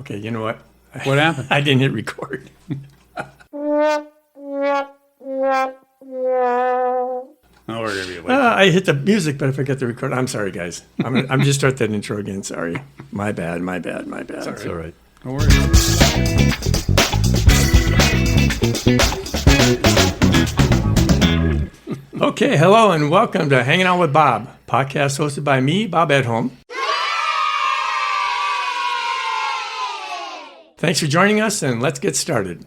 Okay, you know what? What happened? I didn't hit record. Oh, we're going to be late. I hit the music, but I forget the record. I'm sorry, guys. I'm just start that intro again. Sorry. My bad. It's all right. No worries. Okay, hello and welcome to Hanging Out with Bob, podcast hosted by me, Bob Edholm. Thanks for joining us, and let's get started.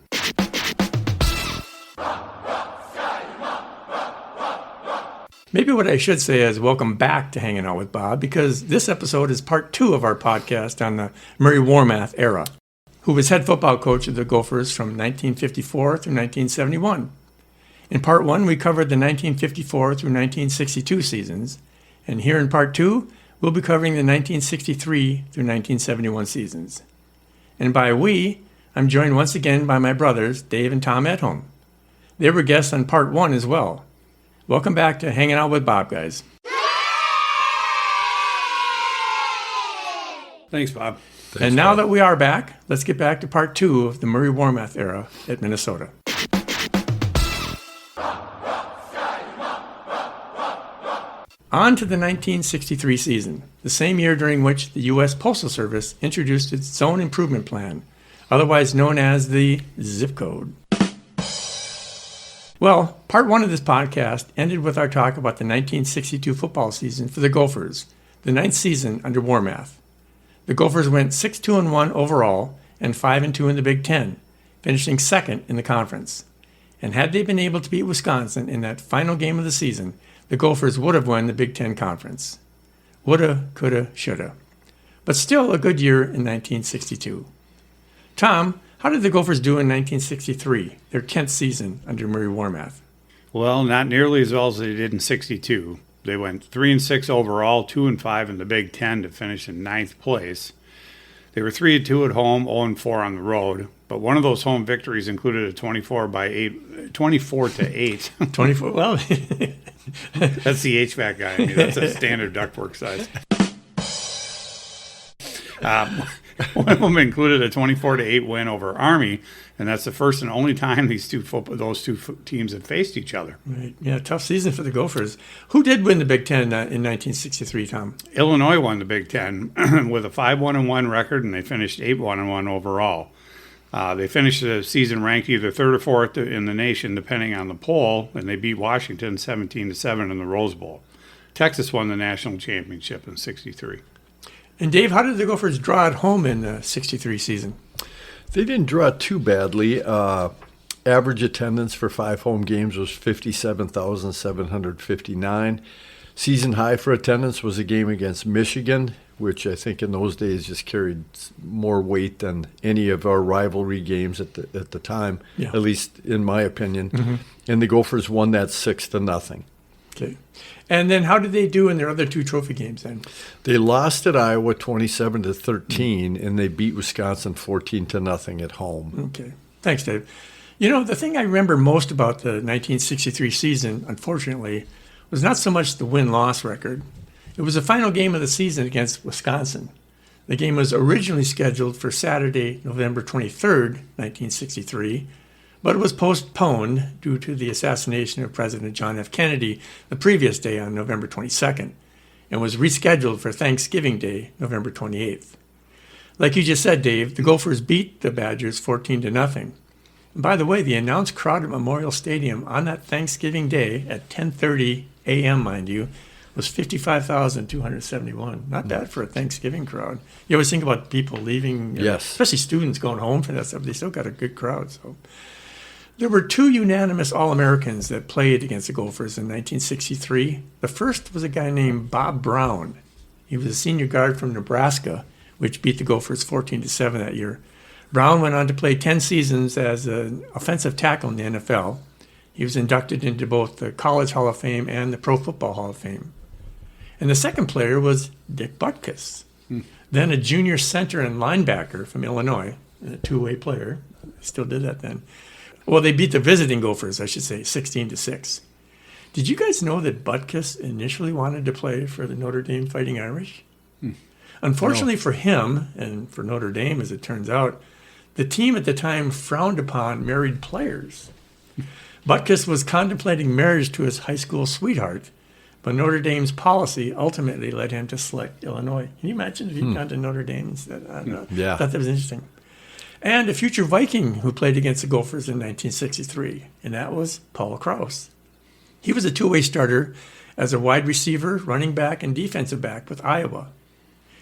Maybe what I should say is welcome back to Hanging Out with Bob, because this episode is part 2 of our podcast on the Murray Warmath era, who was head football coach of the Gophers from 1954 through 1971. In part 1, we covered the 1954 through 1962 seasons, and here in part 2, we'll be covering the 1963 through 1971 seasons. And by we, I'm joined once again by my brothers, Dave and Tom Edholm. They were guests on part 1 as well. Welcome back to Hanging Out with Bob, guys. Thanks, Bob. And now that we are back, let's get back to part 2 of the Murray Warmath era at Minnesota. On to the 1963 season, the same year during which the U.S. Postal Service introduced its Zone Improvement Plan, otherwise known as the Zip Code. Well, part 1 of this podcast ended with our talk about the 1962 football season for the Gophers, the 9th season under Warmath. The Gophers went 6-2-1 overall and 5-2 in the Big Ten, finishing second in the conference. And had they been able to beat Wisconsin in that final game of the season, the Gophers would have won the Big Ten Conference. Woulda, coulda, shoulda. But still a good year in 1962. Tom, how did the Gophers do in 1963, their 10th season under Murray Warmath? Well, not nearly as well as they did in 62. They went 3-6 overall, 2-5 in the Big Ten to finish in 9th place. They were 3-2 at home, 0-4 on the road. But one of those home victories included a 24-8. 24, well... That's the HVAC guy. I mean, that's a standard ductwork size. One of them included a 24-8 win over Army, and that's the first and only time those two teams have faced each other. Right. Yeah, tough season for the Gophers. Who did win the Big Ten in 1963, Tom? Illinois won the Big Ten with a 5-1-1 record, and they finished 8-1-1 overall. They finished the season ranked either third or fourth in the nation, depending on the poll, and they beat Washington 17-7 in the Rose Bowl. Texas won the national championship in '63. And Dave, how did the Gophers draw at home in the '63 season? They didn't draw too badly. Average attendance for 5 home games was 57,759. Season high for attendance was a game against Michigan, which I think in those days just carried more weight than any of our rivalry games at the time, at least in my opinion. Mm-hmm. And the Gophers won that 6-0. Okay. And then how did they do in their other 2 trophy games then? They lost at Iowa 27-13, and they beat Wisconsin 14-0 at home. Okay. Thanks, Dave. You know, the thing I remember most about the 1963 season, unfortunately, was not so much the win-loss record. It was the final game of the season against Wisconsin. The game was originally scheduled for Saturday, November 23rd, 1963, but it was postponed due to the assassination of President John F. Kennedy the previous day on November 22nd, and was rescheduled for Thanksgiving Day, November 28th. Like you just said, Dave, the Gophers beat the Badgers 14-0. And by the way, the announced crowd at Memorial Stadium on that Thanksgiving Day at 10:30 a.m., mind you, was 55,271. Not bad for a Thanksgiving crowd. You always think about people leaving, yes, especially students going home for that stuff. They still got a good crowd. So there were 2 unanimous All-Americans that played against the Gophers in 1963. The first was a guy named Bob Brown. He was a senior guard from Nebraska, which beat the Gophers 14-7 that year. Brown went on to play 10 seasons as an offensive tackle in the NFL. He was inducted into both the College Hall of Fame and the Pro Football Hall of Fame. And the second player was Dick Butkus, then a junior center and linebacker from Illinois, a 2-way player. Still did that then. Well, they beat the visiting Gophers, I should say, 16-6. Did you guys know that Butkus initially wanted to play for the Notre Dame Fighting Irish? Unfortunately for him, and for Notre Dame, as it turns out, the team at the time frowned upon married players. Butkus was contemplating marriage to his high school sweetheart, but Notre Dame's policy ultimately led him to select Illinois. Can you imagine if he'd gone to Notre Dame instead? I don't know. Yeah. I thought that was interesting. And a future Viking who played against the Gophers in 1963, and that was Paul Krause. He was a two-way starter as a wide receiver, running back, and defensive back with Iowa.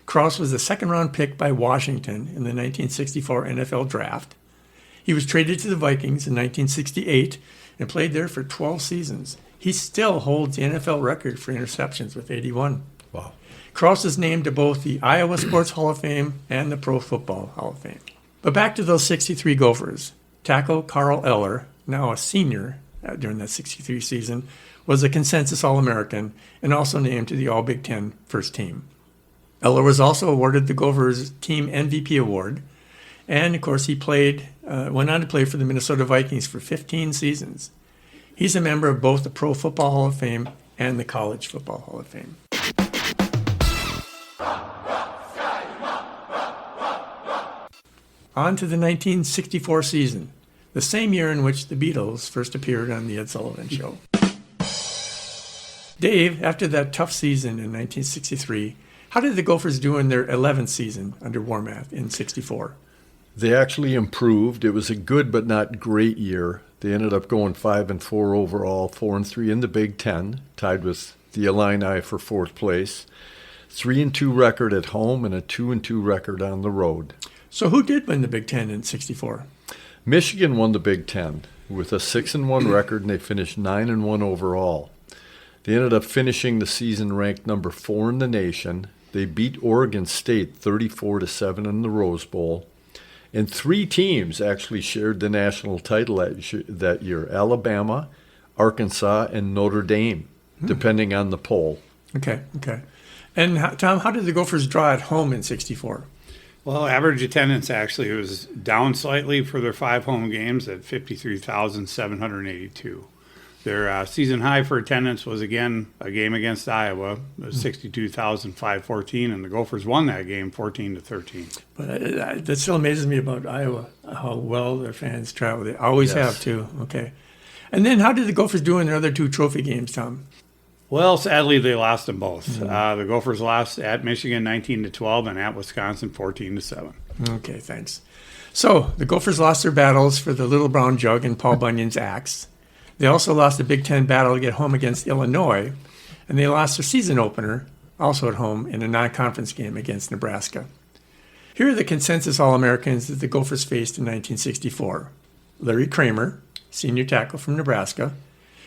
Krause was the second-round pick by Washington in the 1964 NFL Draft. He was traded to the Vikings in 1968 and played there for 12 seasons. He still holds the NFL record for interceptions with 81. Wow. Krause is named to both the Iowa Sports Hall of Fame and the Pro Football Hall of Fame. But back to those 63 Gophers. Tackle Carl Eller, now a senior during that 63 season, was a consensus All-American and also named to the All-Big Ten first team. Eller was also awarded the Gophers Team MVP Award, and of course he went on to play for the Minnesota Vikings for 15 seasons. He's a member of both the Pro Football Hall of Fame and the College Football Hall of Fame. On to the 1964 season, the same year in which the Beatles first appeared on The Ed Sullivan Show. Dave, after that tough season in 1963, how did the Gophers do in their 11th season under Warmath in 64? They actually improved. It was a good but not great year. They ended up going 5-4 overall, 4-3 in the Big Ten, tied with the Illini for fourth place. 3-2 record at home and a 2-2 record on the road. So who did win the Big Ten in 64? Michigan won the Big Ten with a 6-1 record, and they finished 9-1 overall. They ended up finishing the season ranked number 4 in the nation. They beat Oregon State 34-7 in the Rose Bowl. And 3 teams actually shared the national title that year: Alabama, Arkansas, and Notre Dame, depending on the poll. Okay. And Tom, how did the Gophers draw at home in 64? Well, average attendance actually was down slightly for their 5 home games at 53,782. Their season high for attendance was, again, a game against Iowa. It was 62,514, and the Gophers won that game 14-13. But that still amazes me about Iowa, how well their fans travel. They always have, too. Okay. And then how did the Gophers do in their other 2 trophy games, Tom? Well, sadly, they lost them both. The Gophers lost at Michigan 19-12 and at Wisconsin 14-7. Okay, thanks. So the Gophers lost their battles for the Little Brown Jug and Paul Bunyan's axe. They also lost the Big Ten battle to get home against Illinois, and they lost their season opener, also at home, in a non-conference game against Nebraska. Here are the consensus All-Americans that the Gophers faced in 1964. Larry Kramer, senior tackle from Nebraska.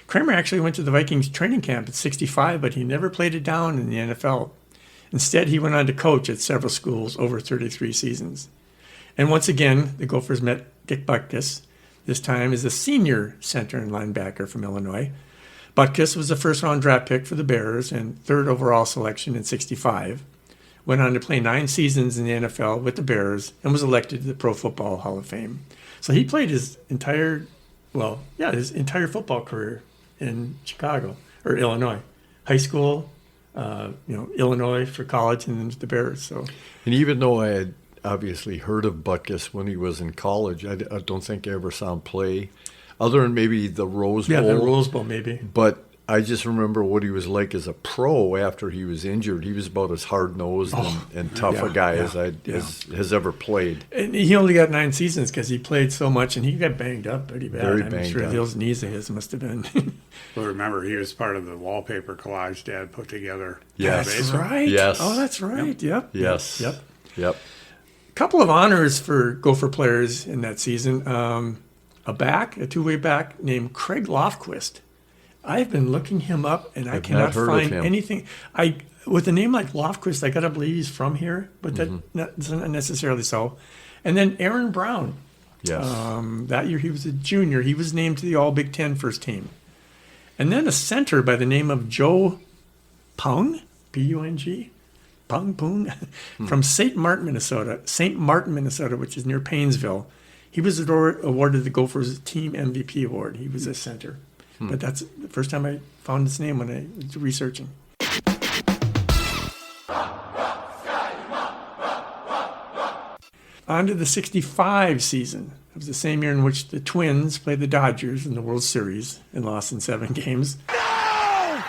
Kramer actually went to the Vikings training camp at 65, but he never played it down in the NFL. Instead, he went on to coach at several schools over 33 seasons. And once again, the Gophers met Dick Butkus, this time as a senior center and linebacker from Illinois. Butkus was the first-round draft pick for the Bears and 3rd overall selection in 65. Went on to play 9 seasons in the NFL with the Bears and was elected to the Pro Football Hall of Fame. So he played his entire football career in Chicago or Illinois, high school, Illinois for college, and then the Bears. So, and even though I had obviously heard of Butkus when he was in college, I don't think I ever saw him play, other than maybe the Rose Bowl. Yeah, the Rose Bowl maybe. But I just remember what he was like as a pro after he was injured. He was about as hard-nosed and tough a guy as has ever played. And he only got 9 seasons because he played so much, and he got banged up pretty bad. Very I'm banged sure up. those knees of his must have been. Well, remember, he was part of the wallpaper collage Dad put together. Yes. That's right. Yes. Oh, that's right. Yep. Yes. Yep. Couple of honors for Gopher players in that season. A two-way back named Craig Lofquist. I've been looking him up, and I cannot find anything. With a name like Lofquist, I gotta believe he's from here, but that's not necessarily so. And then Aaron Brown. Yes. That year he was a junior. He was named to the All Big Ten first team. And then a center by the name of Joe Pung, P-U-N-G, Pung, from St. Martin, Minnesota, which is near Paynesville. He was awarded the Gophers Team MVP award. He was a center. But that's the first time I found his name when I was researching. On to the 65 season. It was the same year in which the Twins played the Dodgers in the World Series and lost in 7 games. No!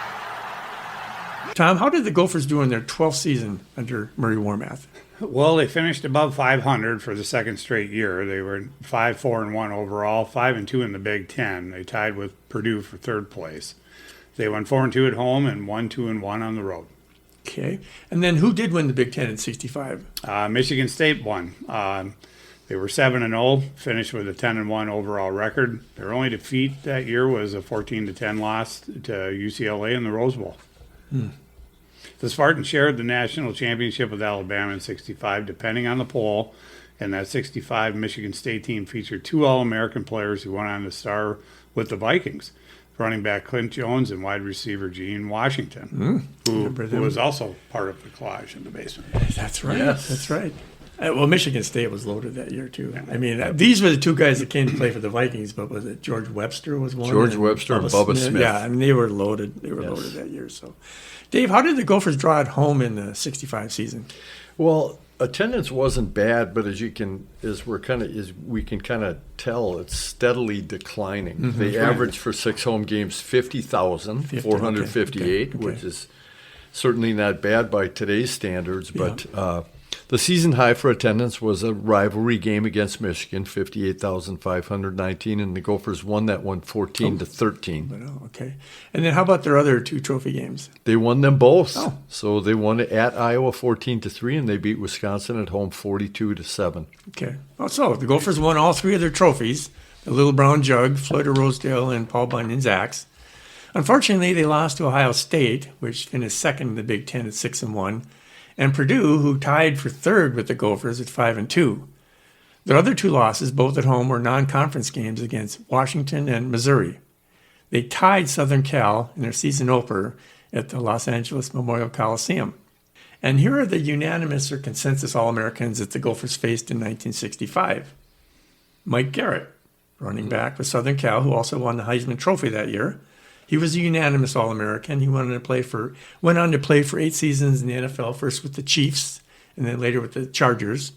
Tom, how did the Gophers do in their 12th season under Murray Warmath? Well, they finished above 500 for the second straight year. They were 5-4-1 overall, 5-2 in the Big Ten. They tied with Purdue for third place. They won 4-2 at home and 1-2-1 on the road. Okay. And then who did win the Big Ten in 65? Michigan State won. They were 7-0, finished with a 10-1 overall record. Their only defeat that year was a 14-10 loss to UCLA in the Rose Bowl. The Spartans shared the national championship with Alabama in 65, depending on the poll. And that 65 Michigan State team featured 2 All-American players who went on to star with the Vikings. Running back Clint Jones and wide receiver Gene Washington, who was also part of the collage in the basement. That's right. Yes. That's right. Well, Michigan State was loaded that year, too. I mean, these were the 2 guys that came to play for the Vikings, but was it George Webster was one? George Webster and Bubba Smith. Yeah, I mean, they were loaded. They were loaded that year. So, Dave, how did the Gophers draw at home in the 65 season? Well, attendance wasn't bad, but we can kind of tell it's steadily declining. They averaged for 6 home games 50,458, which is certainly not bad by today's standards. But the season high for attendance was a rivalry game against Michigan, 58,519, and the Gophers won that one 14-13. Okay. And then how about their other 2 trophy games? They won them both. Oh. So they won at Iowa 14-3, and they beat Wisconsin at home 42-7. Okay. Oh, so the Gophers won all 3 of their trophies: the Little Brown Jug, Floyd of Rosedale, and Paul Bunyan's axe. Unfortunately, they lost to Ohio State, which finished second in the Big Ten at 6-1, and Purdue, who tied for third with the Gophers at 5-2. Their other 2 losses, both at home, were non-conference games against Washington and Missouri. They tied Southern Cal in their season opener at the Los Angeles Memorial Coliseum. And here are the unanimous or consensus All-Americans that the Gophers faced in 1965. Mike Garrett, running back with Southern Cal, who also won the Heisman Trophy that year. He was a unanimous All-American. He went on to play for 8 seasons in the NFL, first with the Chiefs and then later with the Chargers.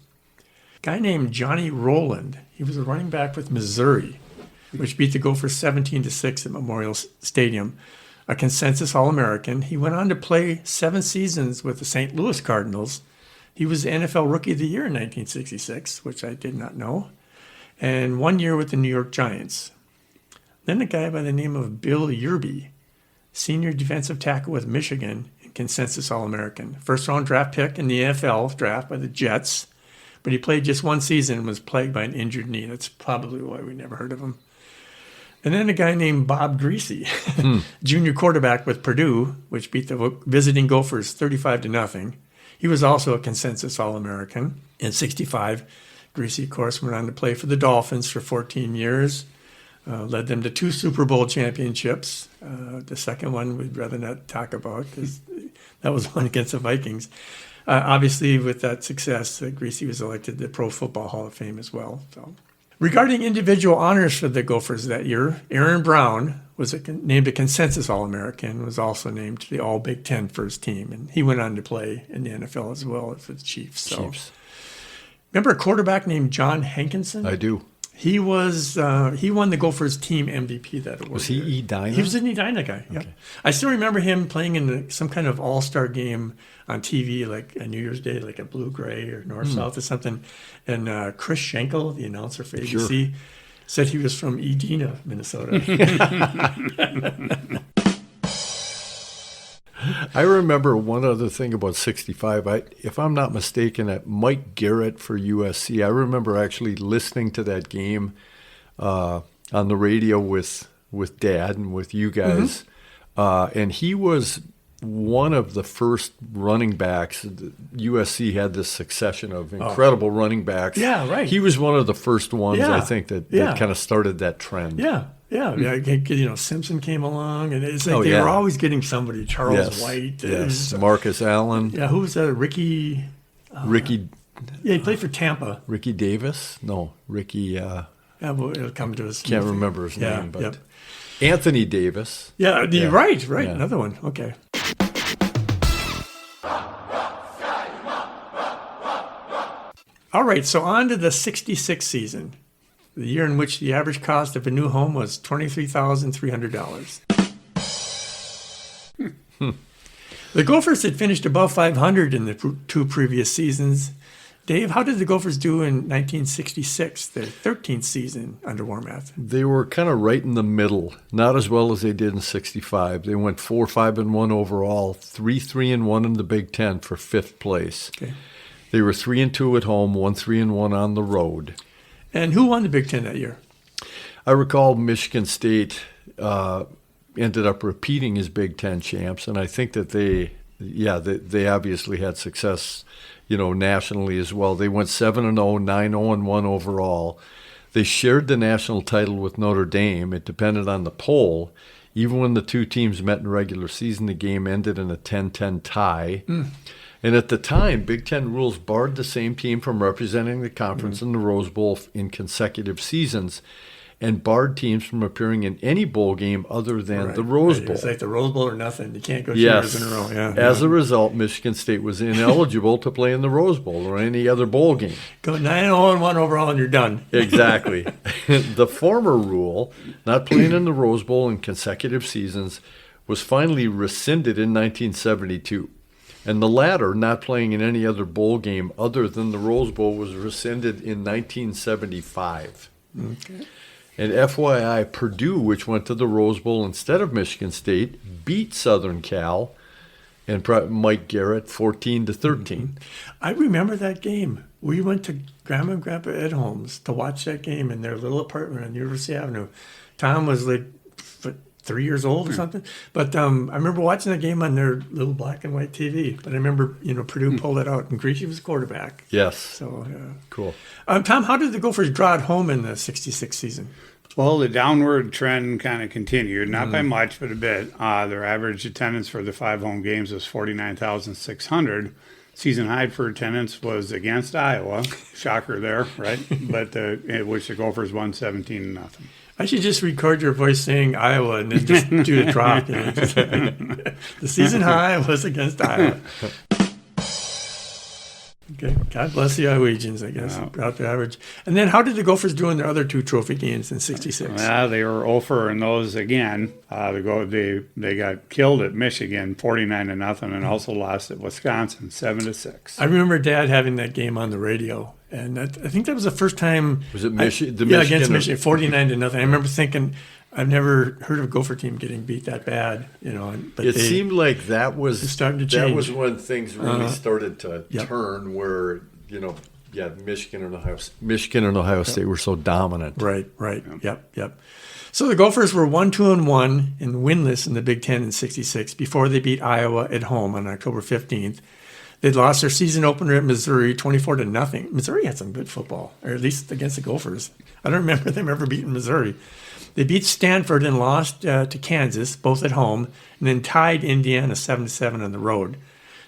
A guy named Johnny Rowland. He was a running back with Missouri, which beat the Gophers 17-6 at Memorial Stadium. A consensus All-American. He went on to play 7 seasons with the St. Louis Cardinals. He was the NFL Rookie of the Year in 1966, which I did not know, and 1 year with the New York Giants. Then a guy by the name of Bill Yerby, senior defensive tackle with Michigan, and consensus All-American. First-round draft pick in the NFL draft by the Jets, but he played just 1 season and was plagued by an injured knee. That's probably why we never heard of him. And then a guy named Bob Greasy, junior quarterback with Purdue, which beat the visiting Gophers 35-0. He was also a consensus All-American. In 65, Greasy, of course, went on to play for the Dolphins for 14 years. Led them to 2 Super Bowl championships. The second one we'd rather not talk about because that was one against the Vikings. Obviously, with that success, Greasy was elected to the Pro Football Hall of Fame as well. So, regarding individual honors for the Gophers that year, Aaron Brown was named a consensus All-American, was also named to the All-Big Ten first team, and he went on to play in the NFL as well for the Chiefs. So, remember a quarterback named John Hankinson? I do. He won the Gophers team MVP that award. Was he Edina? He was an Edina guy. Yeah, okay. I still remember him playing in some kind of all-star game on TV, like a New Year's Day, like a Blue Gray or North South or something. And Chris Schenkel, the announcer for ABC, said he was from Edina, Minnesota. I remember one other thing about 65. If I'm not mistaken, at Mike Garrett for USC, I remember actually listening to that game on the radio with Dad and with you guys. And he was one of the first running backs. USC had this succession of incredible running backs. Yeah, right. He was one of the first ones, I think, that kind of started that trend. Yeah. Simpson came along, and it's like they were always getting somebody. Charles White. Yes, Marcus Allen. Yeah, who was that? Ricky. Ricky. Yeah, he played for Tampa. Ricky Davis? No, Ricky. Yeah, well, it'll come to us. Can't remember his name, but Anthony Davis. Yeah, right. Yeah. Another one. Okay. All right, so on to the 66 season, the year in which the average cost of a new home was $23,300. The Gophers had finished above 500 in the two previous seasons. Dave, how did the Gophers do in 1966, their 13th season under Warmath? They were kind of right in the middle, not as well as they did in 65. They went 4-5-1 overall, 3-3-1 in the Big Ten for fifth place. Okay. They were 3-2 at home, 1-3-1 on the road. And who won the Big Ten that year? I recall Michigan State ended up repeating as Big Ten champs, and I think that they obviously had success, nationally as well. They went 7-0, 9-0-1 overall. They shared the national title with Notre Dame. It depended on the poll. Even when the two teams met in regular season, the game ended in a 10-10 tie. And at the time, Big Ten rules barred the same team from representing the conference in the Rose Bowl in consecutive seasons, and barred teams from appearing in any bowl game other than the Rose Bowl. It's like the Rose Bowl or nothing. You can't go 2 years in a row. Yeah. As a result, Michigan State was ineligible to play in the Rose Bowl or any other bowl game. Go 9-0-1 overall and you're done. Exactly. The former rule, not playing in the Rose Bowl in consecutive seasons, was finally rescinded in 1972. And the latter, not playing in any other bowl game other than the Rose Bowl, was rescinded in 1975. Okay. And FYI, Purdue, which went to the Rose Bowl instead of Michigan State, beat Southern Cal and Mike Garrett 14-13. I remember that game. We went to Grandma and Grandpa Ed Holmes to watch that game in their little apartment on University Avenue. Tom was like 3 years old or something. But I remember watching that game on their little black and white TV. But I remember, Purdue pulled it out, and Grieche was quarterback. Yes. So, cool. Tom, how did the Gophers draw it home in the 66 season? Well, the downward trend kind of continued, not by much, but a bit. Their average attendance for the 5 home games was 49,600. Season high for attendance was against Iowa. Shocker there, right? But which the Gophers won 17-0. I should just record your voice saying Iowa and then just do the drop. The season high was against Iowa. Okay, God bless the Iowegians, I guess, about the average. And then how did the Gophers do in their other 2 trophy games in 66? Well, they were 0-for in those again. They got killed at Michigan 49-0 and also lost at Wisconsin 7-6. I remember Dad having that game on the radio, and I think that was the first time. Was it Michigan? Yeah, against Michigan, 49-0. I remember thinking, I've never heard of a Gopher team getting beat that bad, But it seemed like that was starting to change. That was when things really started to turn, where Michigan and Ohio State were so dominant. Right. Yep. So the Gophers were 1-2-1 and winless in the Big Ten in '66 before they beat Iowa at home on October 15th. They'd lost their season opener at Missouri 24-0. Missouri had some good football, or at least against the Gophers. I don't remember them ever beating Missouri. They beat Stanford and lost to Kansas, both at home, and then tied Indiana 7-7 on the road.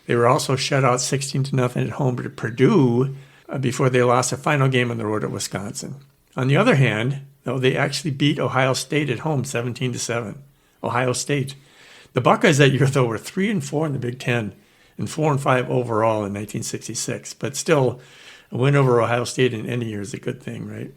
They were also shut out 16-0 at home to Purdue before they lost a final game on the road at Wisconsin. On the other hand, though, they actually beat Ohio State at home 17-7. Ohio State. The Buckeyes that year, though, were 3-4 in the Big Ten and 4-5 overall in 1966. But still, a win over Ohio State in any year is a good thing, right?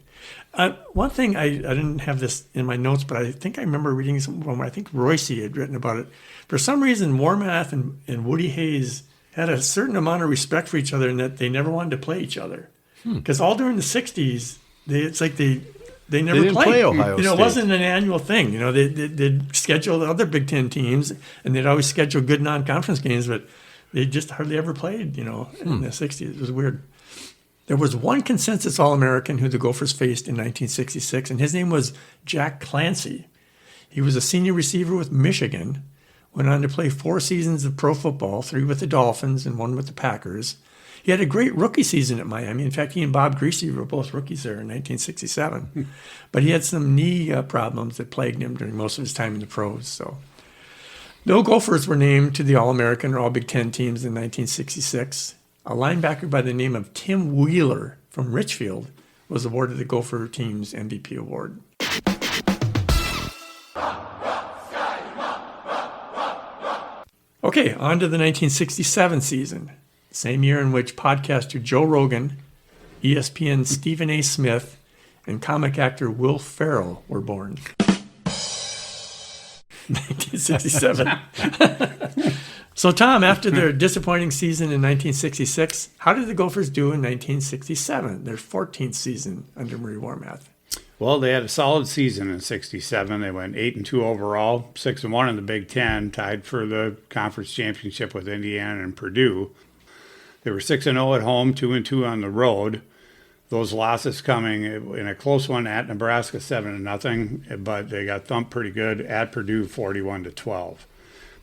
One thing, I didn't have this in my notes, but I think I remember reading something where I think Royce had written about it. For some reason, Warmath and Woody Hayes had a certain amount of respect for each other in that they never wanted to play each other. Because all during the 60s, it's like they never didn't play Ohio State. It wasn't an annual thing. They'd schedule the other Big Ten teams, and they'd always schedule good non-conference games, but they just hardly ever played, in the 60s. It was weird. There was one consensus All-American who the Gophers faced in 1966, and his name was Jack Clancy. He was a senior receiver with Michigan, went on to play 4 seasons of pro football, 3 with the Dolphins and 1 with the Packers. He had a great rookie season at Miami. In fact, he and Bob Griese were both rookies there in 1967. But he had some knee problems that plagued him during most of his time in the pros. So, no Gophers were named to the All-American or All-Big Ten teams in 1966. A linebacker by the name of Tim Wheeler from Richfield was awarded the Gopher team's MVP award. Okay, on to the 1967 season, same year in which podcaster Joe Rogan ESPN Stephen A. Smith and comic actor Will Ferrell were born. 1967. So, Tom, after their disappointing season in 1966, how did the Gophers do in 1967, their 14th season under Murray Warmath? Well, they had a solid season in '67. They went 8-2 overall, 6-1 in the Big Ten, tied for the conference championship with Indiana and Purdue. They were 6-0 at home, 2-2 on the road. Those losses coming in a close one at Nebraska, 7-0, but they got thumped pretty good at Purdue, 41-12.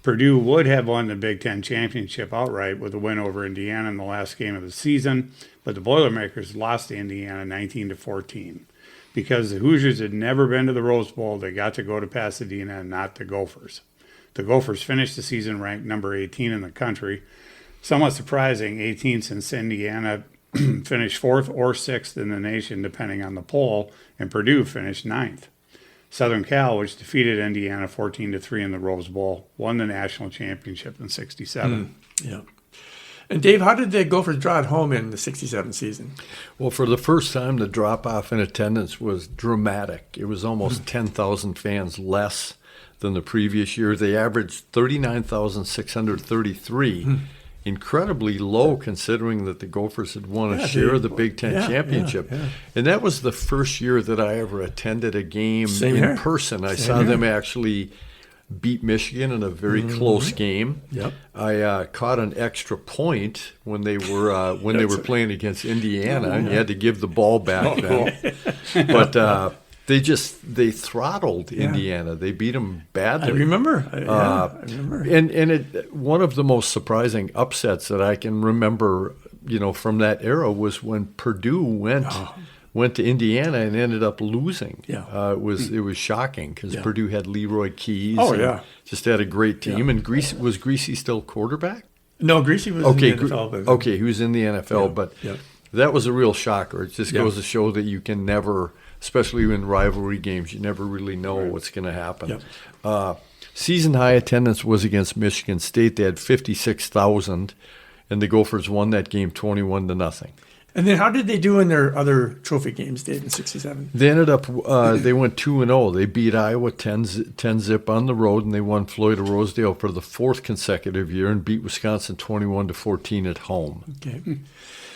Purdue would have won the Big Ten championship outright with a win over Indiana in the last game of the season, but the Boilermakers lost to Indiana 19-14. Because the Hoosiers had never been to the Rose Bowl, they got to go to Pasadena and not the Gophers. The Gophers finished the season ranked number 18 in the country. Somewhat surprising, 18 since Indiana finished 4th or 6th in the nation, depending on the poll, and Purdue finished 9th. Southern Cal, which defeated Indiana 14-3 in the Rose Bowl, won the national championship in '67. Yeah. And Dave, how did the Gophers draw at home in the '67 season? Well, for the first time, the drop-off in attendance was dramatic. It was almost 10,000 fans less than the previous year. They averaged 39,633. Incredibly low considering that the Gophers had won a share of the Big Ten championship. And that was the first year that I ever attended a game in person. I saw them actually beat Michigan in a very close game. Yep. I caught an extra point when they were playing against Indiana, and you had to give the ball back then. But they throttled Indiana. They beat them badly. I remember. I remember. And one of the most surprising upsets that I can remember, from that era was when Purdue went to Indiana and ended up losing. Yeah. It was shocking because Purdue had Leroy Keys. Just had a great team. And was Greasy still quarterback? No, Greasy was in the NFL. He was in the NFL, but that was a real shocker. It just goes to show that you can never, especially in rivalry games, you never really know what's going to happen. Season high attendance was against Michigan State. They had 56,000, and the Gophers won that game 21-0. And then how did they do in their other trophy games, Dave, in '67? They ended up, they went 2-0. They beat Iowa 10-zip on the road, and they won Floyd of Rosedale for the 4th consecutive year and beat Wisconsin 21-14 at home. Okay.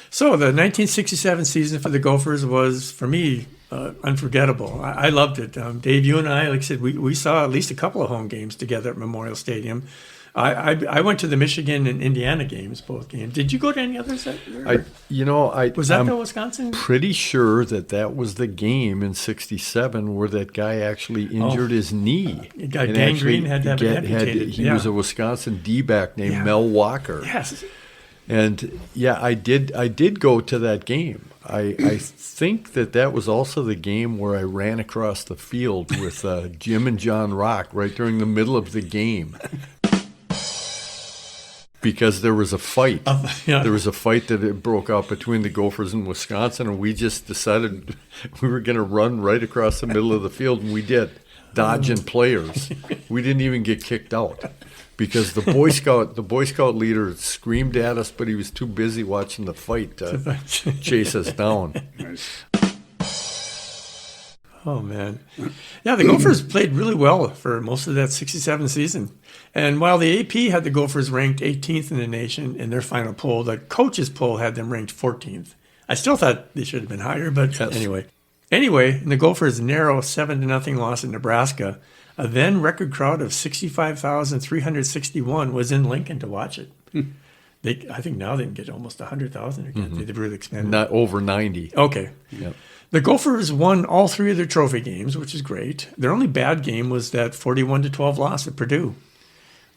So the 1967 season for the Gophers was, for me, unforgettable. I loved it. Dave, you and I, like I said, we saw at least a couple of home games together at Memorial Stadium. I went to the Michigan and Indiana games, both games. Did you go to any others? Was that the Wisconsin? Pretty sure that was the game in '67 where that guy actually injured his knee. Dan Green had to have it amputated. He was a Wisconsin D-back named Mel Walker. Yes. And I did go to that game. I think that was also the game where I ran across the field with Jim and John Rock right during the middle of the game. Because there was a fight. There was a fight that broke out between the Gophers and Wisconsin, and we just decided we were going to run right across the middle of the field, and we did, dodging players. We didn't even get kicked out because the Boy Scout leader screamed at us, but he was too busy watching the fight to chase us down. Oh, man. Yeah, the Gophers played really well for most of that '67 season. And while the AP had the Gophers ranked 18th in the nation in their final poll, the coaches' poll had them ranked 14th. I still thought they should have been higher, but anyway. Anyway, in the Gophers' narrow 7-0 loss in Nebraska, a then record crowd of 65,361 was in Lincoln to watch it. I think now they can get almost 100,000 again. They've really expanded. Not over 90. Okay. Yep. The Gophers won all 3 of their trophy games, which is great. Their only bad game was that 41-12 loss at Purdue.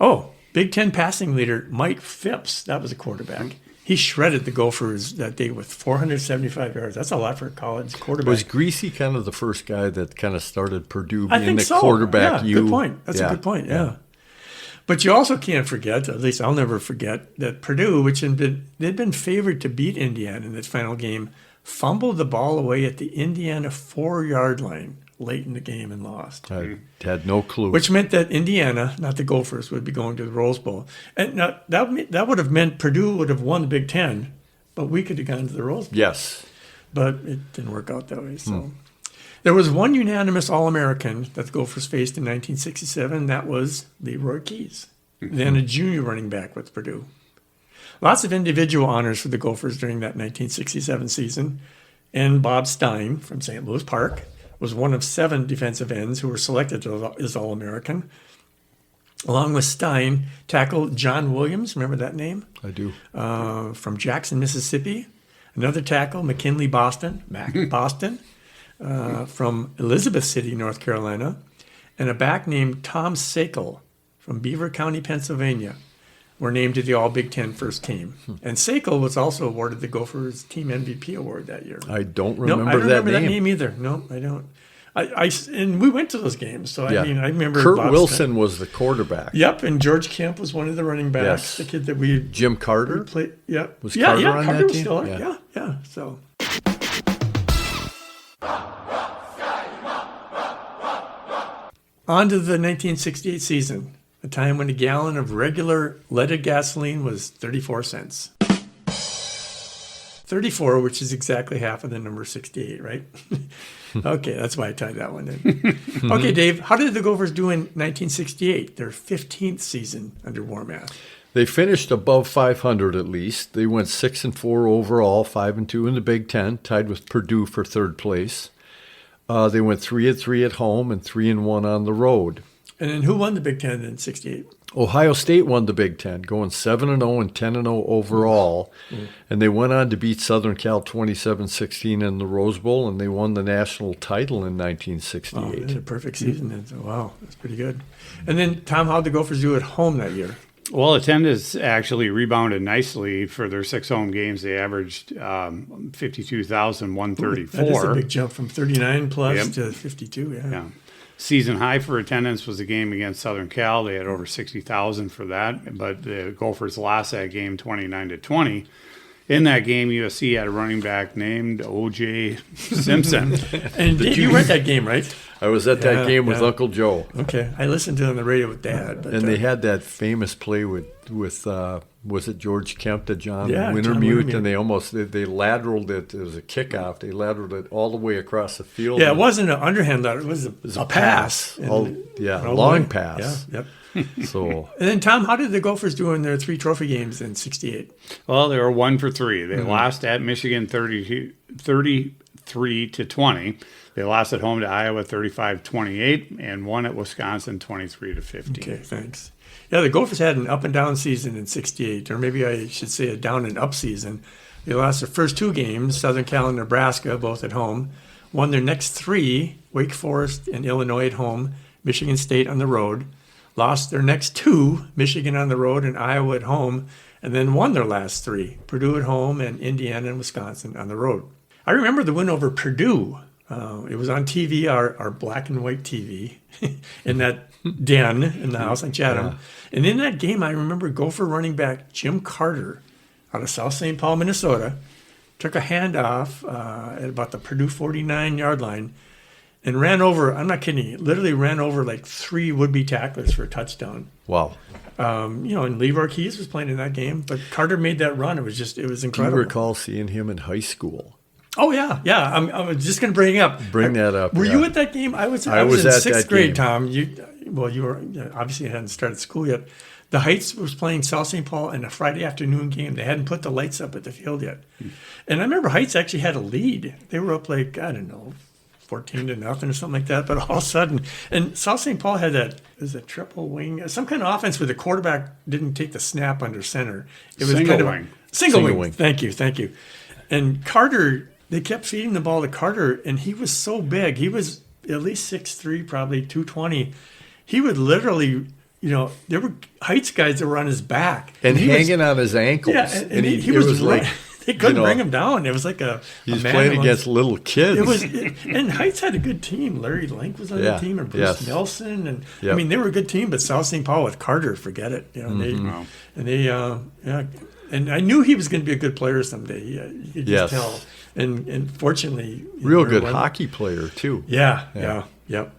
Oh, Big Ten passing leader Mike Phipps, that was a quarterback. He shredded the Gophers that day with 475 yards. That's a lot for a college quarterback. Was Greasy kind of the first guy that kind of started Purdue being I think the so. quarterback? Good point. That's a good point, yeah. But you also can't forget, at least I'll never forget, that Purdue, which they'd been favored to beat Indiana in its final game, fumbled the ball away at the Indiana 4-yard line late in the game and lost. I had no clue. Which meant that Indiana, not the Gophers, would be going to the Rose Bowl. And now, that would have meant Purdue would have won the Big Ten, but we could have gone to the Rose Bowl. Yes. but it didn't work out that way. So there was one unanimous All-American that the Gophers faced in 1967. That was Leroy Keys, then a junior running back with Purdue. Lots of individual honors for the Gophers during that 1967 season. And Bob Stein from St. Louis Park was one of 7 defensive ends who were selected as All-American. Along with Stein, tackle John Williams, remember that name? I do. From Jackson, Mississippi. Another tackle, McKinley Boston, from Elizabeth City, North Carolina. And a back named Tom Sakel from Beaver County, Pennsylvania, were named to the All-Big Ten first team. And Sakel was also awarded the Gophers Team MVP award that year. I don't No, remember, I don't remember that that name. name either. No, I don't. And we went to those games, so Yeah. I mean, I remember Kurt Bob Wilson Stein. was the quarterback. Yep, and George Kemp was one of the running backs. Yes. The kid that we Jim Carter. played. Yep. Was yeah, Carter yeah, on Carter that was team? still on. Yeah. Yeah. So. On to the 1968 season, a time when a gallon of regular leaded gasoline was 34 cents. 34, which is exactly half of the number 68, right? Okay, that's why I tied that one in. Okay, Dave, how did the Gophers do in 1968, their 15th season under Warmath? They finished above 500 at least. They went 6-4 overall, 5-2 in the Big Ten, tied with Purdue for third place. They went 3-3 at home and 3-1 on the road. And then who won the Big Ten in 68? Ohio State won the Big Ten, going 7-0 and 10-0 overall. And they went on to beat Southern Cal 27-16 in the Rose Bowl, and they won the national title in Oh, 1968. that's a perfect season. Then. So, wow, that's pretty good. And then, Tom, how'd the Gophers do at home that year? Well, attendance actually rebounded nicely for their 6 home games. They averaged 52,134. That is a big jump from 39 plus Yep. to 52, Yeah. Season high for attendance was a game against Southern Cal. They had over 60,000 for that, but the Gophers lost that game 29-20. In that game, USC had a running back named O.J. Simpson. And Dave, you were at that game, right? I was at Yeah, that game with yeah. Uncle Joe. Okay. I listened to it on the radio with Dad. But, And they had that famous play with was it George Kemp to John Yeah, John Wintermute, Wintermute. and they almost they lateraled it. It was a kickoff. They lateraled it all the way across the field. Yeah, it wasn't an underhand lateral. It was a pass. And- All all the long way. pass. Yeah, yep. So And then, Tom, how did the Gophers do in their 3 trophy games in 68? Well, they were 1 for 3. They lost at Michigan 33-20. They lost at home to Iowa 35-28 and won at Wisconsin 23-15. Okay, thanks. Yeah, the Gophers had an up and down season in 68, or maybe I should say a down and up season. They lost their first 2 games, Southern Cal and Nebraska, both at home. Won their next 3, Wake Forest and Illinois at home, Michigan State on the road. Lost their next 2, Michigan on the road and Iowa at home, and then won their last 3, Purdue at home and Indiana and Wisconsin on the road. I remember the win over Purdue. It was on TV, our black and white TV, in that den in the house on Chatham. Yeah. And in that game, I remember Gopher running back Jim Carter out of South St. Paul, Minnesota, took a handoff at about the Purdue 49-yard line and ran over, I'm not kidding you, literally ran over like 3 would-be tacklers for a touchdown. wow. And Leroy Keys was playing in that game, but Carter made that run. It was Do you incredible. recall seeing him in high school? Oh, yeah. I was just going to bring it up. Bring that up. Were yeah. you at that game? I was in at 6th that grade, game. Tom. You were obviously hadn't started school yet. The Heights was playing South St. Paul in a Friday afternoon game. They hadn't put the lights up at the field yet. And I remember Heights actually had a lead. They were up like, I don't know, 14-0 or something like that. But all of a sudden, and South St. Paul had that, is it triple wing? Some kind of offense where the quarterback didn't take the snap under center. It was Single kind of wing. Single Single wing. wing. Thank you. And Carter, they kept feeding the ball to Carter, and he was so big. He was at least 6'3", probably 220. He would literally, there were Heights guys that were on his back. And he was- hanging on his ankles. Yeah, and he he was, was like, like, they couldn't you know, bring him down. It was like a he's man playing amongst- against little kids. It was, and Heights had a good team. Larry Link was on Yeah, the team, and Bruce yes. Nelson, and Yep. I mean they were a good team. But South St. Paul with Carter, forget it. Mm-hmm. And I knew he was going to be a good player someday. You could just Yes. tell. And fortunately, Real we good won. hockey player, too. Yeah. Yep.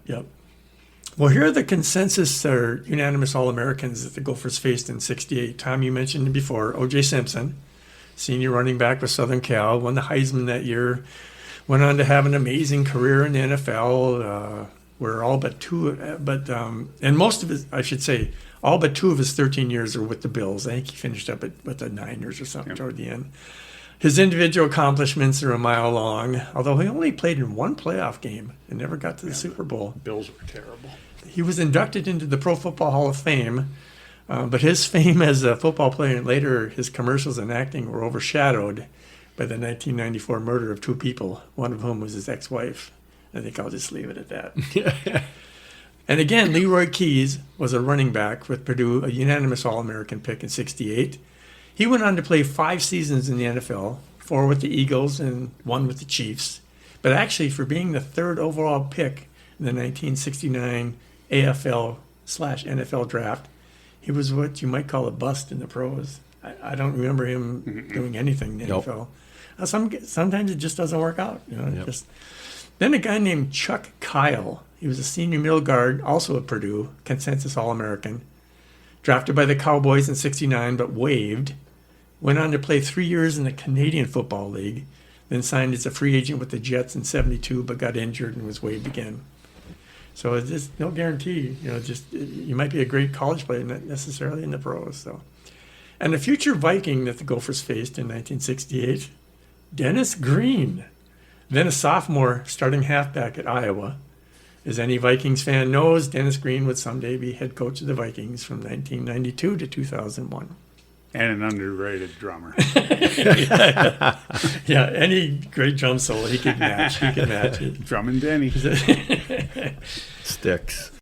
Well, here are the consensus or unanimous All-Americans that the Gophers faced in 68. Tom, you mentioned before, O.J. Simpson, senior running back with Southern Cal, won the Heisman that year, went on to have an amazing career in the NFL. Where all but and most of his, I should say, all but 2 of his 13 years are with the Bills. I think he finished up with the Niners or something toward the end. His individual accomplishments are a mile long, although he only played in 1 playoff game and never got to the Super Bowl. Bills were terrible. He was inducted into the Pro Football Hall of Fame, but his fame as a football player and later his commercials and acting were overshadowed by the 1994 murder of 2 people, one of whom was his ex-wife. I think I'll just leave it at that. And again, Leroy Keys was a running back with Purdue, a unanimous All-American pick in '68. He went on to play 5 seasons in the NFL, 4 with the Eagles and 1 with the Chiefs. But actually, for being the 3rd overall pick in the 1969 AFL/NFL draft, he was what you might call a bust in the pros. I don't remember him doing anything in the NFL. Sometimes it just doesn't work out. Then a guy named Chuck Kyle. He was a senior middle guard, also at Purdue, consensus All-American. Drafted by the Cowboys in '69, but waived. Went on to play 3 years in the Canadian Football League. Then signed as a free agent with the Jets in '72, but got injured and was waived again. So it's just no guarantee. You might be a great college player, not necessarily in the pros. So, and the future Viking that the Gophers faced in 1968, Dennis Green. Then a sophomore starting halfback at Iowa. As any Vikings fan knows, Dennis Green would someday be head coach of the Vikings from 1992 to 2001. And an underrated drummer. Yeah, any great drum solo he could match. He could match it. Drumming Denny. Sticks.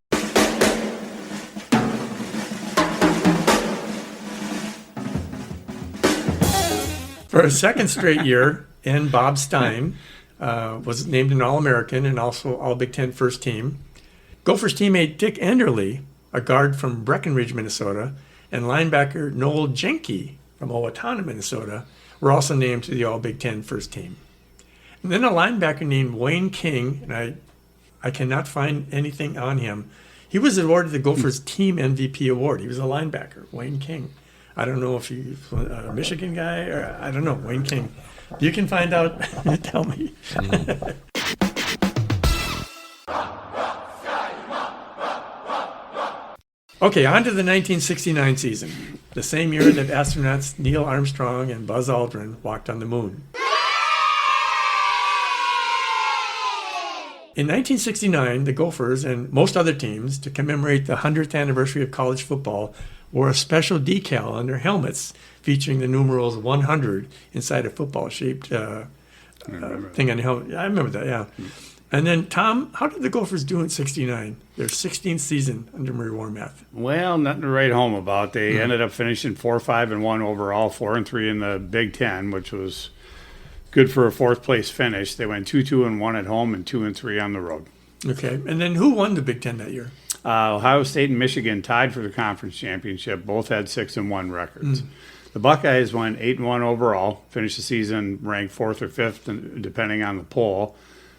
For a second straight year, N. Bob Stein was named an All-American and also All-Big Ten first team. Gophers teammate Dick Enderle, a guard from Breckenridge, Minnesota, and linebacker Noel Jenke from Owatonna, Minnesota, were also named to the All-Big Ten first team. And then a linebacker named Wayne King, and I cannot find anything on him. He was awarded the Gophers Team MVP award. He was a linebacker, Wayne King. I don't know if he's a Michigan guy or I don't know, Wayne King. You can find out. Tell me. Okay, on to the 1969 season, the same year that astronauts Neil Armstrong and Buzz Aldrin walked on the moon. In 1969, the Gophers and most other teams, to commemorate the 100th anniversary of college football, wore a special decal on their helmets featuring the numerals 100 inside a football-shaped thing on the helmet. I remember that, yeah. And then, Tom, how did the Gophers do in '69? Their 16th season under Murray Warmath. Well, nothing to write home about. They ended up finishing 4-5-1 overall, 4-3 in the Big Ten, which was good for a 4th place finish. They went 2-2-1 at home and 2-3 on the road. Okay, and then who won the Big Ten that year? Ohio State and Michigan tied for the conference championship. Both had 6-1 records. The Buckeyes went 8-1 overall, finished the season ranked 4th or 5th, depending on the poll.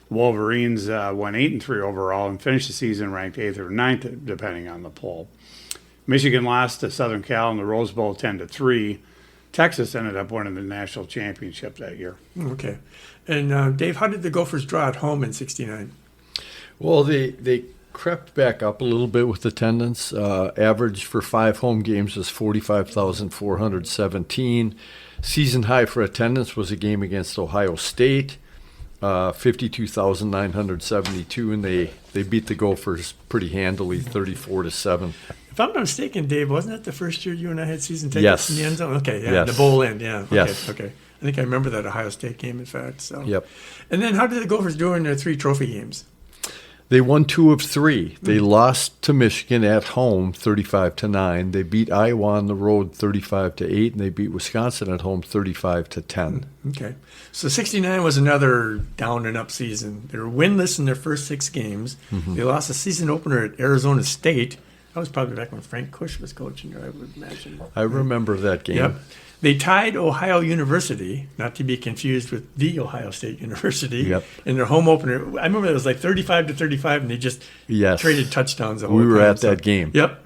The Wolverines went 8-3 overall and finished the season ranked 8th or 9th, depending on the poll. Michigan lost to Southern Cal in the Rose Bowl 10-3. Texas ended up winning the national championship that year. Okay, and Dave, how did the Gophers draw at home in '69? Well, they crept back up a little bit with attendance. Average for 5 home games was 45,417. Season high for attendance was a game against Ohio State, 52,972, and they beat the Gophers pretty handily, 34-7. If I'm not mistaken, Dave, wasn't that the first year you and I had season tickets in the end zone? Okay, yeah, yes. The bowl end, yeah. Okay, yes. Okay. I think I remember that Ohio State game, in fact. So. Yep. And then how did the Gophers do in their 3 trophy games? They won 2 of 3. They lost to Michigan at home 35-9. They beat Iowa on the road 35-8, and they beat Wisconsin at home 35-10. Okay. So '69 was another down and up season. They were winless in their first 6 games. They lost a season opener at Arizona State. That was probably back when Frank Kush was coaching there, I would imagine. I remember that game. Yep. They tied Ohio University, not to be confused with the Ohio State University, in their home opener. I remember it was like 35-35, and they just traded touchdowns the whole time. We were at that game. Yep.